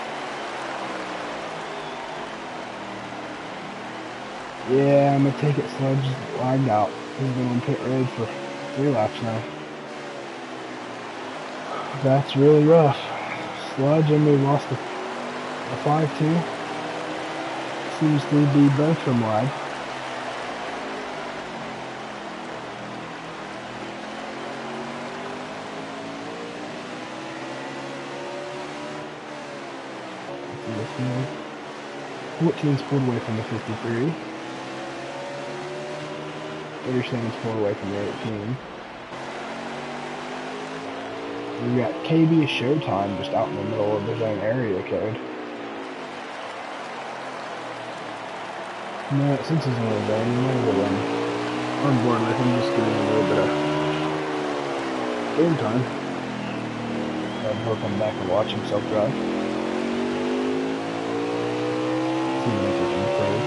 Yeah, I'm gonna take it. Sludge lagged out. He's been on pit road for 3 laps now. That's really rough. Sludge and we lost a 5-2. Seems to be both from wide. Let's see. 14's pulled away from the 53. 37's pulled away from the 18. We've got KB Showtime just out in the middle of his own area code. No, since he's only there, you might as well on board with him, just giving him a little bit of game time. He'll come back and watch himself drive. See if he can improve.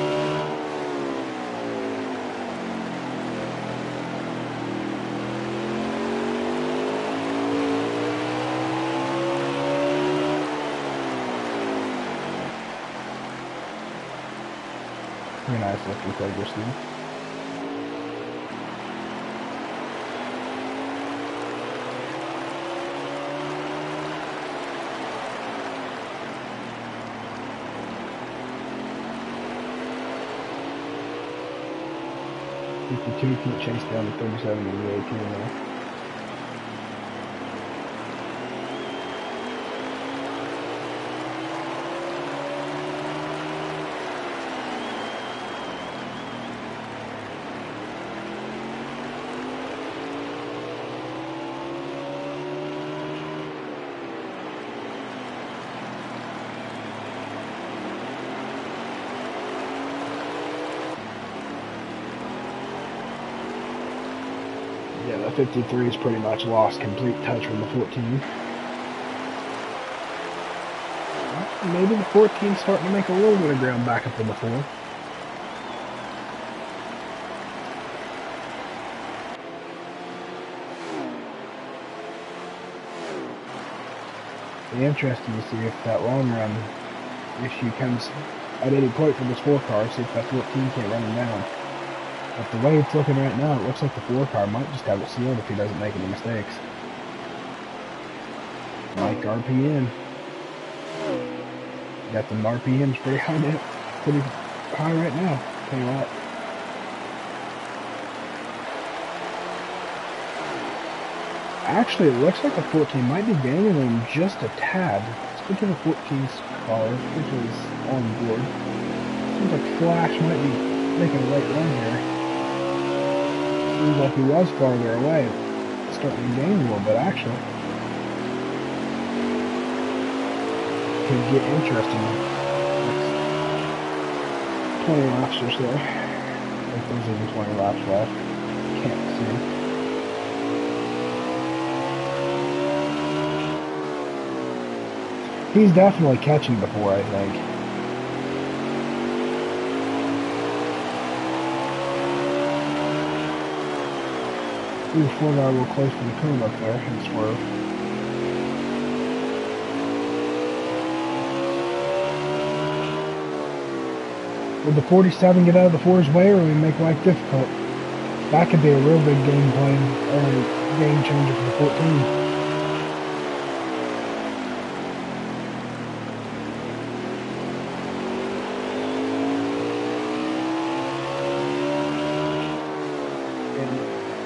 Pretty nice looking Cobra Steel. '52 can't chase down the 37 in the 18 now. Yeah, the 53 is pretty much lost complete touch with the 14. Well, maybe the 14's starting to make a little bit of ground back up in the 4. It'll be interesting to see if that long run issue comes at any point from this 4 car, see if that 14 can't run him down. But the way it's looking right now, it looks like the 4 car might just have it sealed if he doesn't make any mistakes. Like RPM. Got the RPMs pretty high now, pretty high right now. Tell you what. Actually, it looks like the 14 might be gaining him just a tad. Let's go to the 14's car, which is on board. Seems like Flash might be making a late run here. Seems like he was farther away, starting to gain a little bit actually. Could get interesting. That's 20 laps or so. I think there's even 20 laps left. Can't see. He's definitely catching before, I think. Ooh, 4 got a little close to the cone up there and swerve. Would the 47 get out of the 4's way, or would we make life difficult? That could be a real big game plan, or game changer for the 14.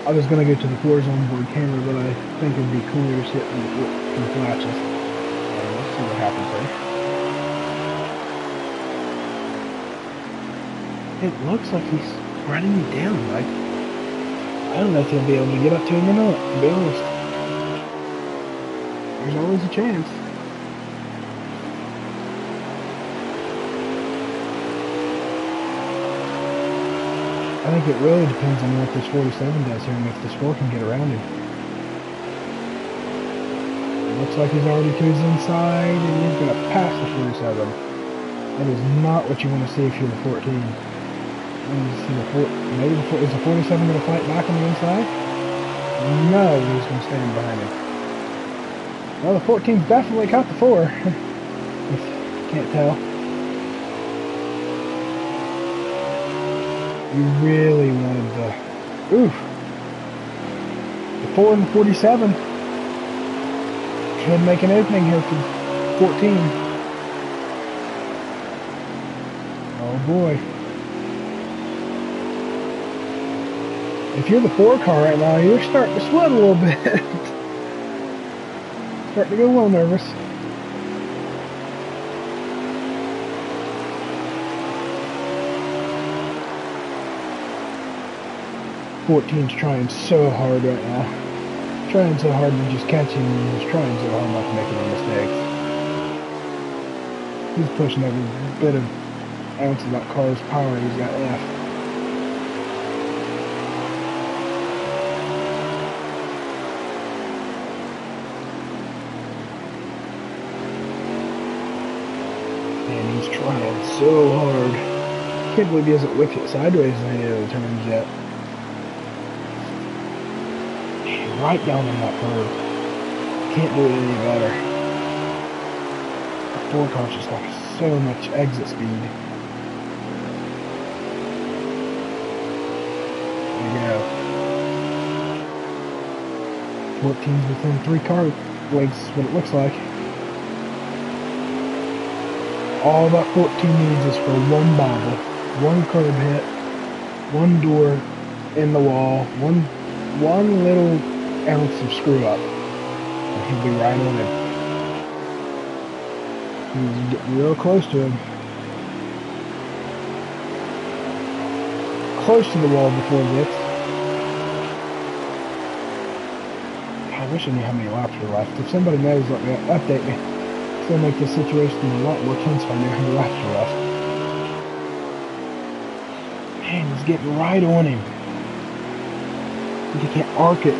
I was going to go to the 4's onboard camera, but I think it would be cooler to sit in the flashes. Let's see what happens there. It looks like he's running me down. I don't know if he'll be able to get up to him or not, to be honest. There's always a chance. I think it really depends on what this 47 does here and if this 4 can get around him. It looks like he's already to his inside and he's going to pass the 47. That is not what you want to see if you're the 14. Maybe is the 47 going to fight back on the inside? No, he's going to stand behind him. Well, the 14's definitely caught the 4. Can't tell. You really wanted the... Oof. The 4 and the 47 should make an opening here for 14. Oh boy. If you're the 4 car right now, you're starting to sweat a little bit. Starting to get a little nervous. 14's trying so hard right now. Trying so hard to just catch him, and he's trying so hard not to make any mistakes. He's pushing every bit of ounce of that car's power he's got left. And he's trying so hard. Can't believe he hasn't whipped it sideways in any of the turns yet. Right down on that curve. Can't do it any better. The 4 car's just got so much exit speed. 14's within 3 car lengths is what it looks like. All that 14 needs is for one bobble, one curb hit, one door in the wall, one little ounce of screw up, and he'll be right on it. He's getting real close to him. Close to the wall before it gets. I wish I knew how many laps were left. If somebody knows, let me update me. It's going to make this situation a lot more tense if I knew how many laps were left. Man, he's getting right on him. He can't arc it.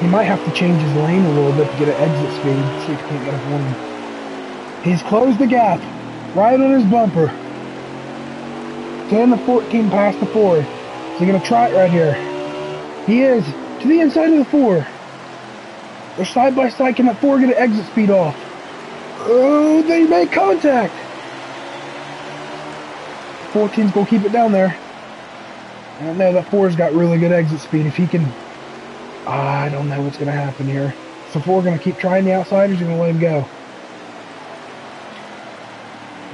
He might have to change his lane a little bit to get an exit speed. See if he can't get up on him. He's closed the gap. Right on his bumper. 10 the 14 past the 4. Is he going to try it right here? He is. To the inside of the 4. They're side by side. Can that 4 get an exit speed off? Oh, they make contact. 14's going to keep it down there. I don't know. That 4's got really good exit speed. If he can... I don't know what's going to happen here. So 4 going to keep trying the outside, or is he going to let him go?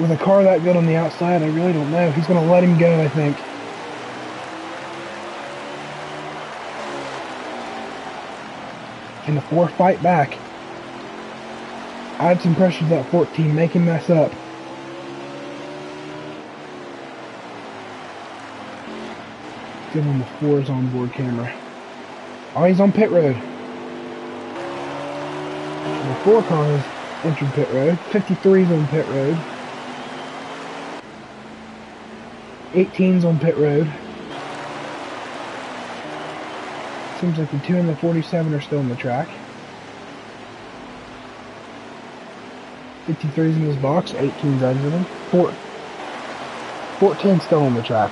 With a car that good on the outside, I really don't know. He's going to let him go, I think. Can the 4 fight back? Add some pressure to that 14. Make him mess up. Get on the 4's onboard camera. Oh, he's on pit road. The 4 car has entered pit road. 53's on pit road. 18's on pit road. Seems like the 2 and the 47 are still on the track. 53's in his box. 18's exiting. 14's still on the track.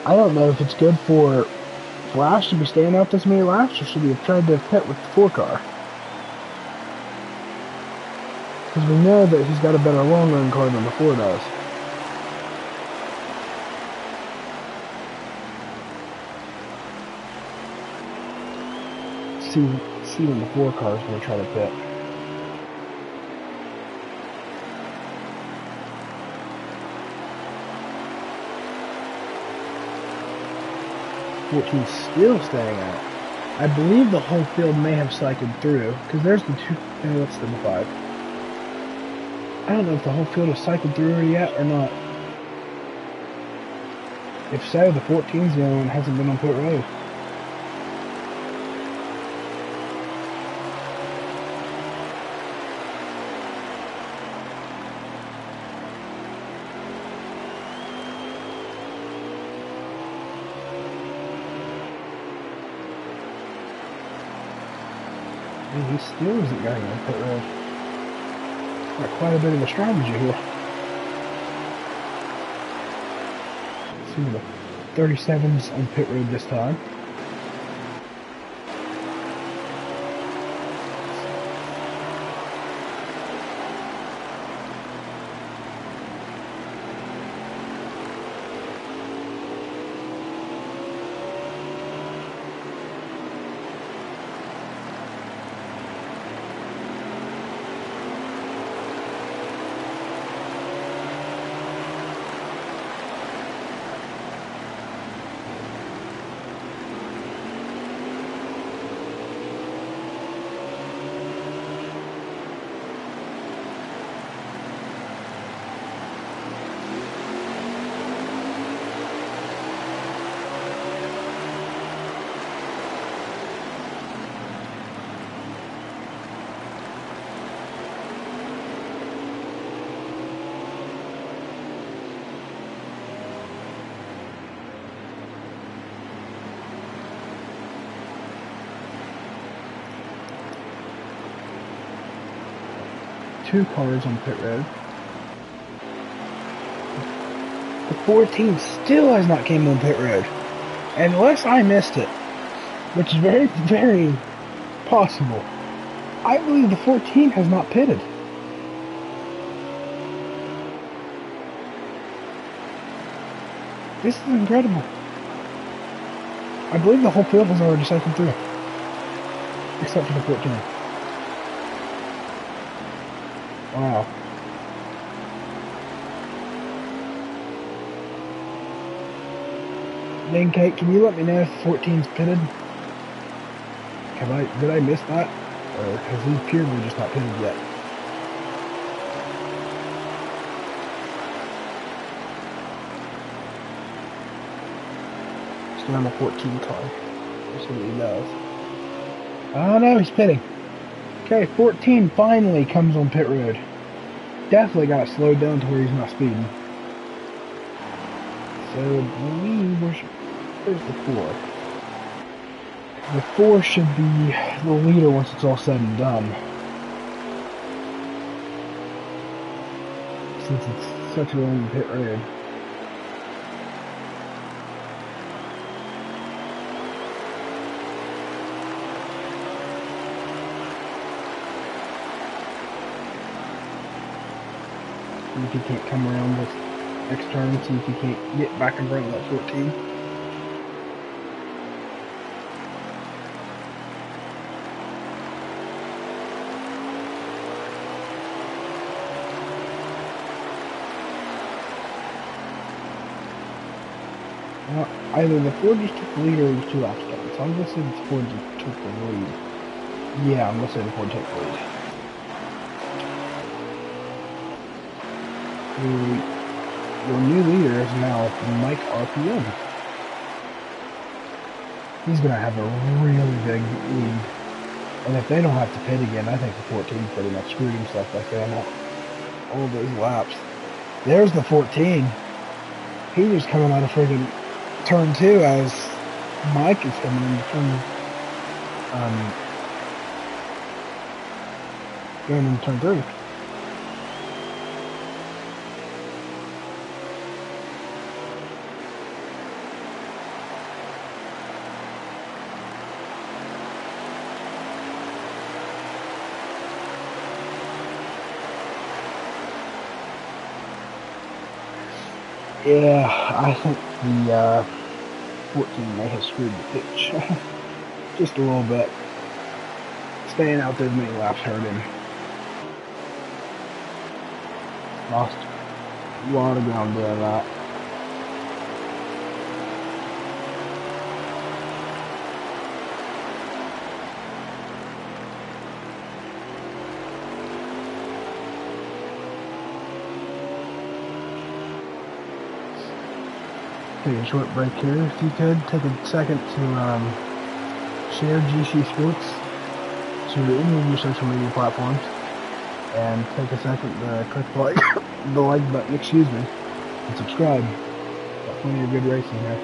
I don't know if it's good for Flash to be staying out this many laps, or should he have tried to pit with the 4 car? Because we know that he's got a better long run car than the 4 does. See when the 4 car is going to try to pit. He's still staying out. I believe the whole field may have cycled through, because there's the 2, no, that's the 5. I don't know if the whole field has cycled through yet or not. If so, the 14's the only one that hasn't been on pit road. And he still isn't going on pit road. Got quite a bit of a strategy here. See the 37's on pit road this time. Two cars on pit road. The 14 still has not came on pit road. Unless I missed it, which is very, very possible. I believe the 14 has not pitted. This is incredible. I believe the whole field was already cycled through, except for the 14. Wow. Then Kate, can you let me know if 14's pitted? Did I miss that? Or has he purely just not pitted yet? Still on the 14 car. Let's see what he does. Oh no, he's pitting. Okay, 14 finally comes on pit road. Definitely got it slowed down to where he's not speeding. So I believe where's the 4? The 4 should be the leader once it's all said and done. Since it's such a long pit road. See if he can't come around this next turn, see if he can't get back in front of that 14. Well, either the Ford just took the lead or it was 2 laps down, so I'm going to say the Ford just took the lead. Yeah, I'm going to say the Ford took the lead. Your new leader is now Mike RPM. He's going to have a really big lead. And if they don't have to pit again, I think the 14 pretty much screwed himself by failing out all those laps. There's the 14. He was coming out of friggin' turn 2 as Mike is coming in going into turn 3. Yeah, I think the 14 may have screwed the pitch. Just a little bit. Staying out there as many laps hurt him. Lost a lot of ground doing that. Take a short break here. If you could, take a second to share GC Sports to any of your social media platforms, and take a second to click the like button, and subscribe. Got plenty of good racing here,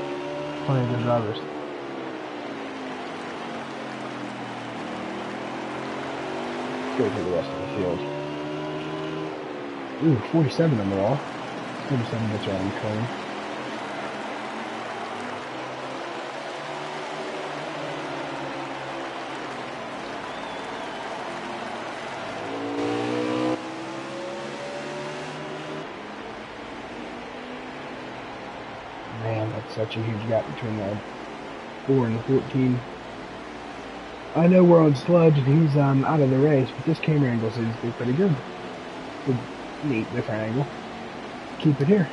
plenty of good drivers. Let's go through the rest of the field. Ooh, 47 in the wall. 47 gets around clean. Man, that's such a huge gap between the 4 and the 14. I know we're on sludge and he's out of the race, but this camera angle seems to be pretty good. It's a neat, different angle. Keep it here.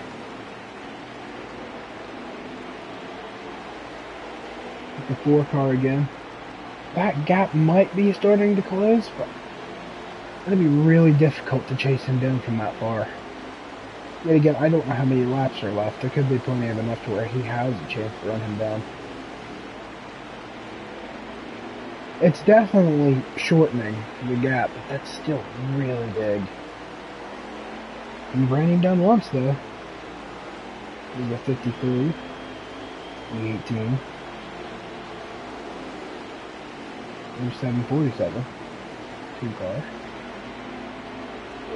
The 4 car again. That gap might be starting to close, but it'll be really difficult to chase him down from that far. Yet again, I don't know how many laps are left. There could be plenty of enough to where he has a chance to run him down. It's definitely shortening the gap, but that's still really big. He ran him down once, though. He's a 53, the 18. There's 747. 2 cars.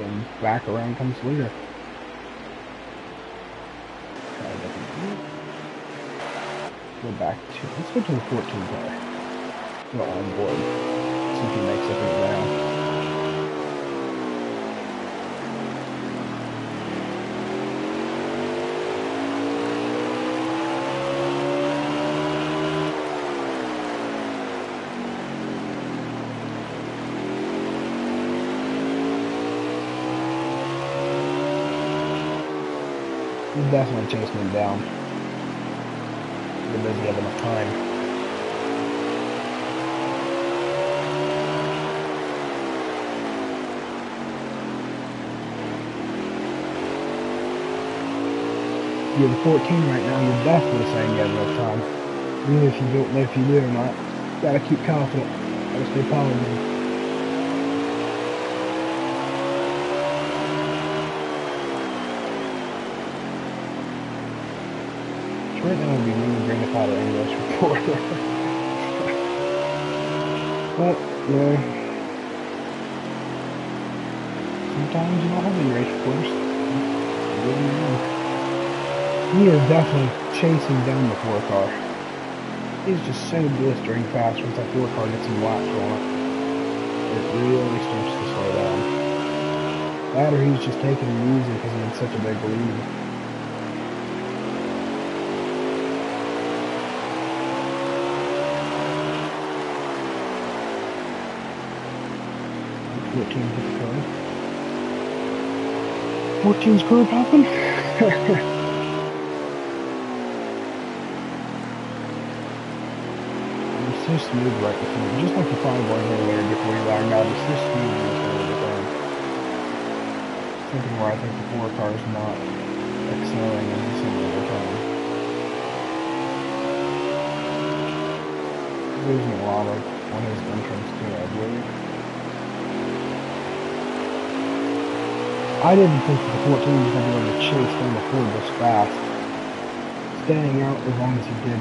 And back around comes leader. Go back to, let's go to the 14 car. Go on board. See if he makes up any ground. He's definitely chasing him down. Because he have enough time. You're the 14 right now, you're definitely saying you have enough time. Even if you don't know if you do or not, you gotta keep confident. Gotta stay positive. Right now would be really great if I had an English reporter. But, you know, sometimes you don't have any race reporters. He is definitely chasing down the 4 car. He's just so blistering fast once that 4 car gets some laps on it. It really starts to slow down. That or he's just taking it easy because he's in such a big lead. Hit the curb. 14's curb hopping. It's so smooth right before, just like the 5-1 earlier before he lagged out. It's so smooth in this early turn. Something where I think the 4 car is not excelling in this early turn. Losing a lot of on his entrance too, I believe. I didn't think that the 14 was going to be able to chase down the Ford this fast. Staying out as long as he did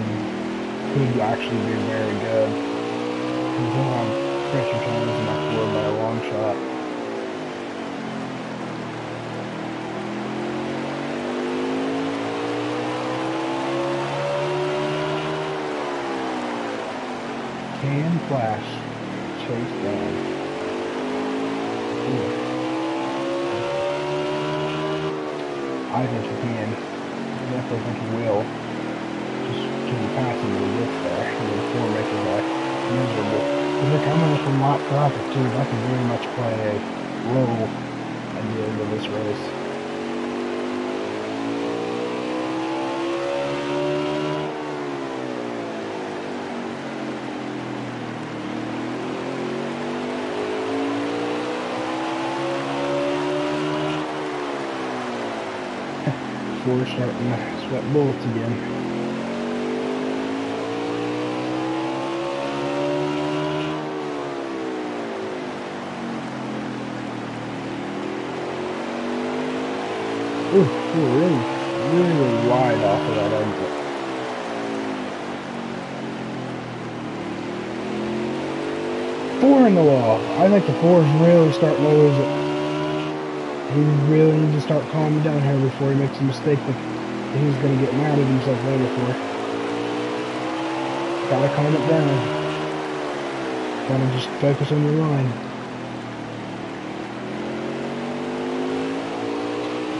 could actually be very good. He still have pressure tires in that Ford by a long shot. Can flash. Chase down. Ooh. I think he can. I definitely think he will. Just can pass him when he gets there. And then Ford makes his life miserable. Because they're coming up from lot traffic too. That could very much play a role at the end of this race. Ford starting to sweat bullets again. Ooh, really wide off of that exit. Four in the wall. I think the 4's really starting to lose it. He really needs to start calming down here before he makes a mistake that he's going to get mad at himself later for. Gotta calm it down. Gotta just focus on your line.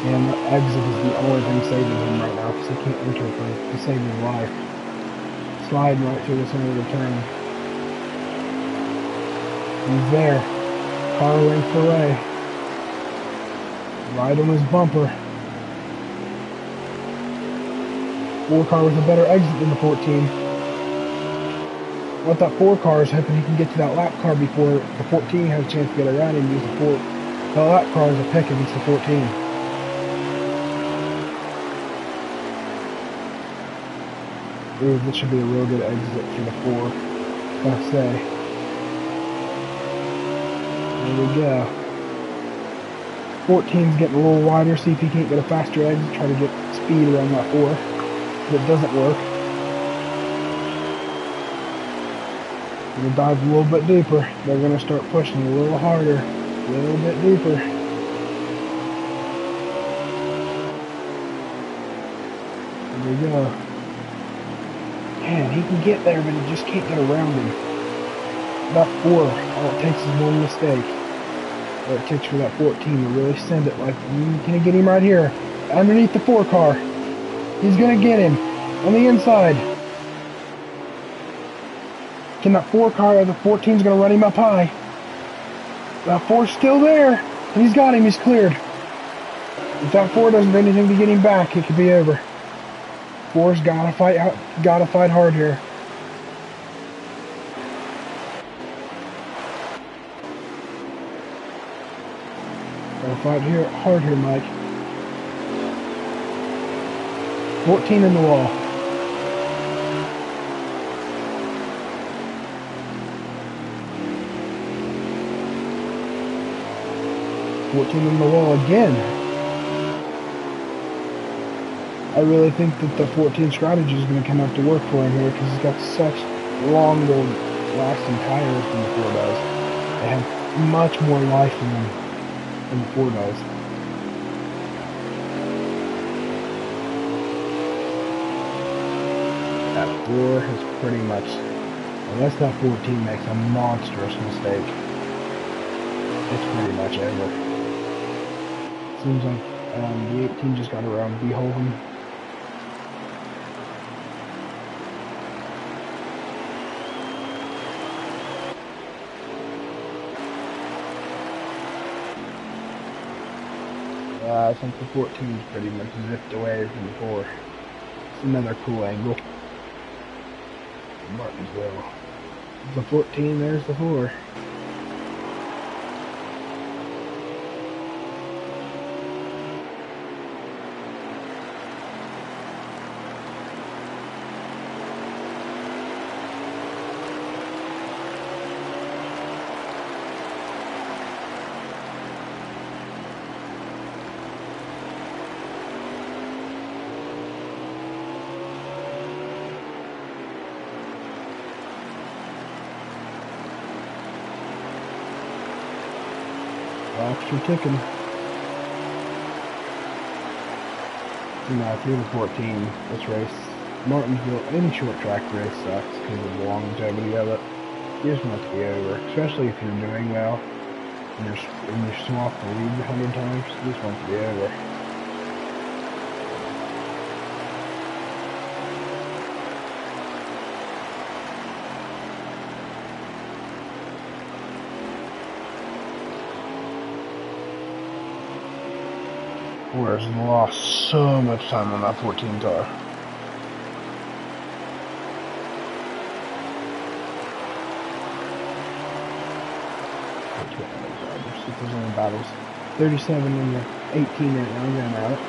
And the exit is the only thing saving him right now because he can't enter to save his life. Sliding right through the center of the turn. He's there. Car length away. Right on his bumper. 4 car with a better exit than the 14. What that 4 car is hoping he can get to that lap car before the 14 has a chance to get around and use the 4. The lap car is a pick against the 14. Ooh, this should be a real good exit for the 4. I say. There we go. 14's getting a little wider, see if he can't get a faster exit, try to get speed around that 4. If it doesn't work, we'll dive a little bit deeper. They're going to start pushing a little harder, a little bit deeper. There we go. Man, he can get there, but he just can't get around him. That 4, all it takes is one mistake. What it takes for that 14 to really send it. Like, can he get him right here? Underneath the 4 car. He's going to get him. On the inside. Can that 4 car or the 14's going to run him up high? That 4's still there. And he's got him. He's cleared. If that 4 doesn't do anything to get him back, it could be over. 4's gotta fight hard here. Gotta fight hard here, Mike. 14 in the wall. In the wall again. I really think that the 14 strategy is going to come out to work for him here because he's got such longer lasting tires than the 4 does. They have much more life in them than the 4 does. That 4 is pretty much, unless that 14 makes a monstrous mistake, it's pretty much over. Seems like the 18 just got around Beholden. I think the 14 is pretty much zipped away from the 4. It's another cool angle. Martinsville. The 14, there's the 4. Laps are ticking. Now, if you're the 14, this race, Martinsville, any short track race sucks because of the longevity of it. You just want it to be over, especially if you're doing well and you're swapped the lead 100 times. You just want it to be over. Whereas lost so much time on that 14 car. If there's only battles. 37 in the 18 right now, I'm going at it.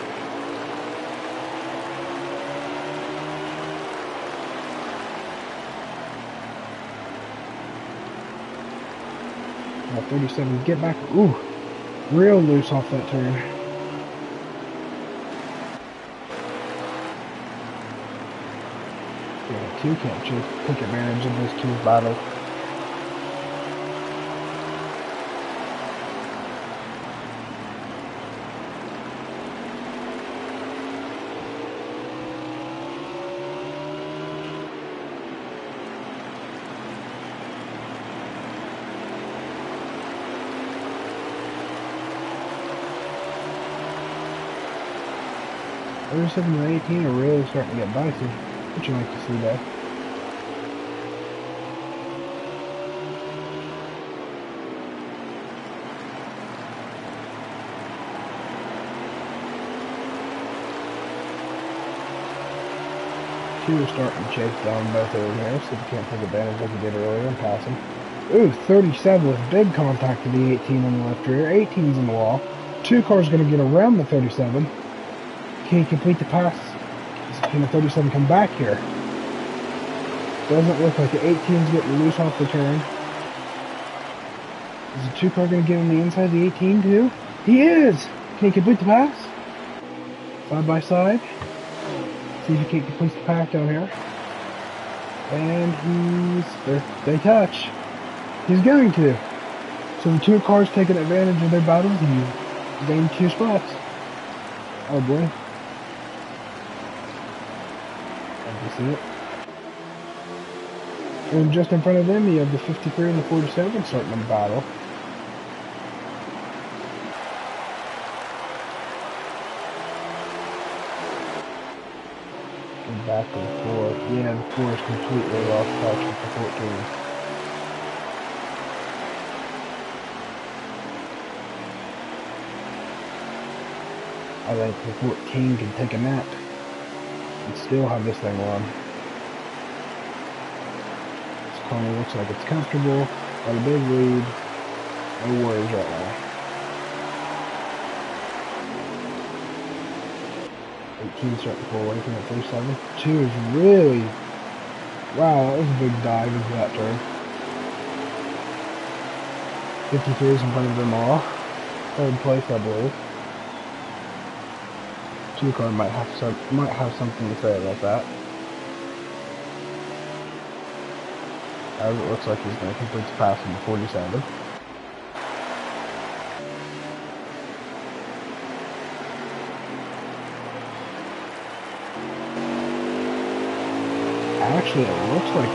Now 37, get back. Ooh, real loose off that turn. Yeah, 2 can't just take advantage of this 2's battle. Other 7 and 18 are really starting to get dicey. What you like to see that? Two are starting to chase down both over here, so they can't take advantage like they did earlier and pass them. Ooh, 37 with big contact to the 18 on the left rear. 18's in the wall. 2 cars going to get around the 37. Can he complete the pass? Can the 37 come back here? Doesn't look like the 18's getting loose off the turn. Is the 2 car going to get on the inside of the 18 too? He is! Can he complete the pass? Side by side. See if he can complete the pass down here. And they touch. He's going to. So the 2 cars taking advantage of their battles and gained 2 spots. Oh boy. See it. And just in front of them, you have the 53 and the 47 starting to battle. And back to the 4. Yeah, the 4 is completely lost touch with the 14. I think the 14 can take a nap and still have this thing on. This car looks like it's comfortable, got a big lead, no worries right now. 18 starting to pull away from that 37. 2 is really, wow, that was a big dive into that turn. 53 is in front of them all. Third place, I believe. 2 car might have something to say about that. As it looks like he's going to complete the pass in the 47. Actually, it looks like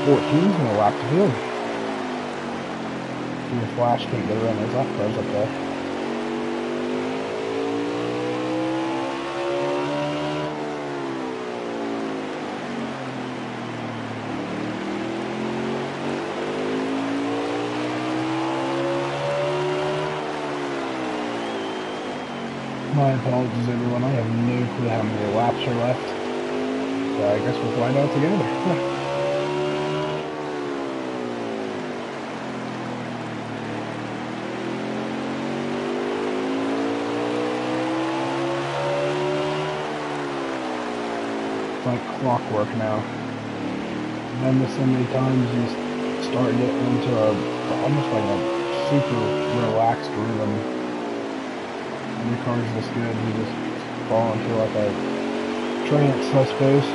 14 is going to lap the field. The Flash can't get around those left cars up there. My apologies, everyone. I have no clue how many laps are left. So I guess we'll find out together. Like clockwork now. I've done this so many times, you start getting into almost like a super relaxed rhythm. And your car's this good, you just fall into like a trance, I suppose.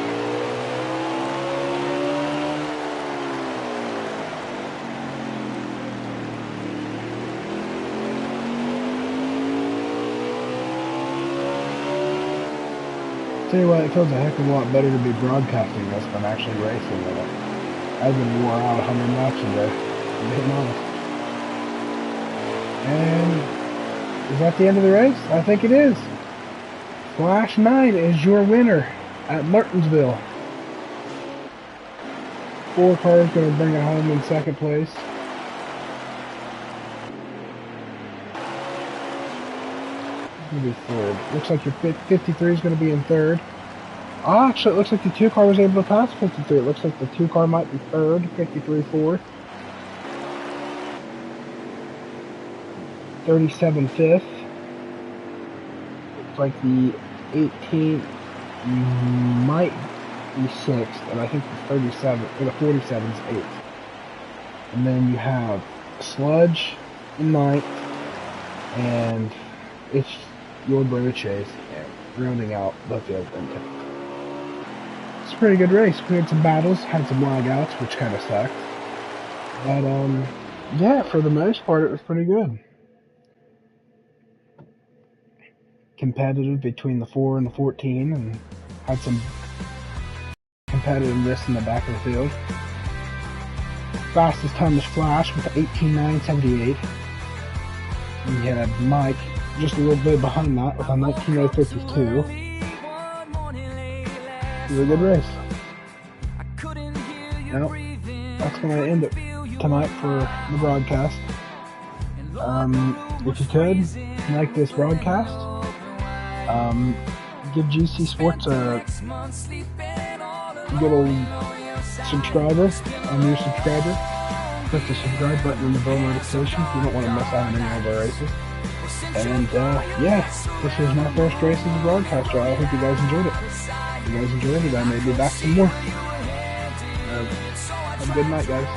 Tell you what, it feels a heck of a lot better to be broadcasting this than actually racing with it. I've been wore out 100 laps a day, I'm being honest. And is that the end of the race? I think it is. Flash 9 is your winner at Martinsville. 4 cars going to bring it home in second place. Going to be third. Looks like your 53 is going to be in third. Oh, actually, it looks like the 2 car was able to pass 53. It looks like the 2 car might be third, 53 fourth. 37 fifth. Looks like the 18 might be sixth, and I think the 37 or the 47 is eighth. And then you have Sludge in ninth, and it's your brother Chase, and rounding out the field in 10th. It's a pretty good race. We had some battles, had some lagouts, which kind of sucked. But, yeah, for the most part, it was pretty good. Competitive between the 4 and the 14, and had some competitiveness in the back of the field. Fastest time was Flash with 18.978. And you had Mike just a little bit behind that with a 19.052. It was a good race. Well, that's going to end it tonight for the broadcast. If you could, like this broadcast, give GC Sports a good old subscriber, a new subscriber. Click the subscribe button in the bell notification if you don't want to miss out on any of our races. And yeah, this was my first race as a broadcaster. I hope you guys enjoyed it. If you guys enjoyed it, I may be back some more. Have a good night, guys.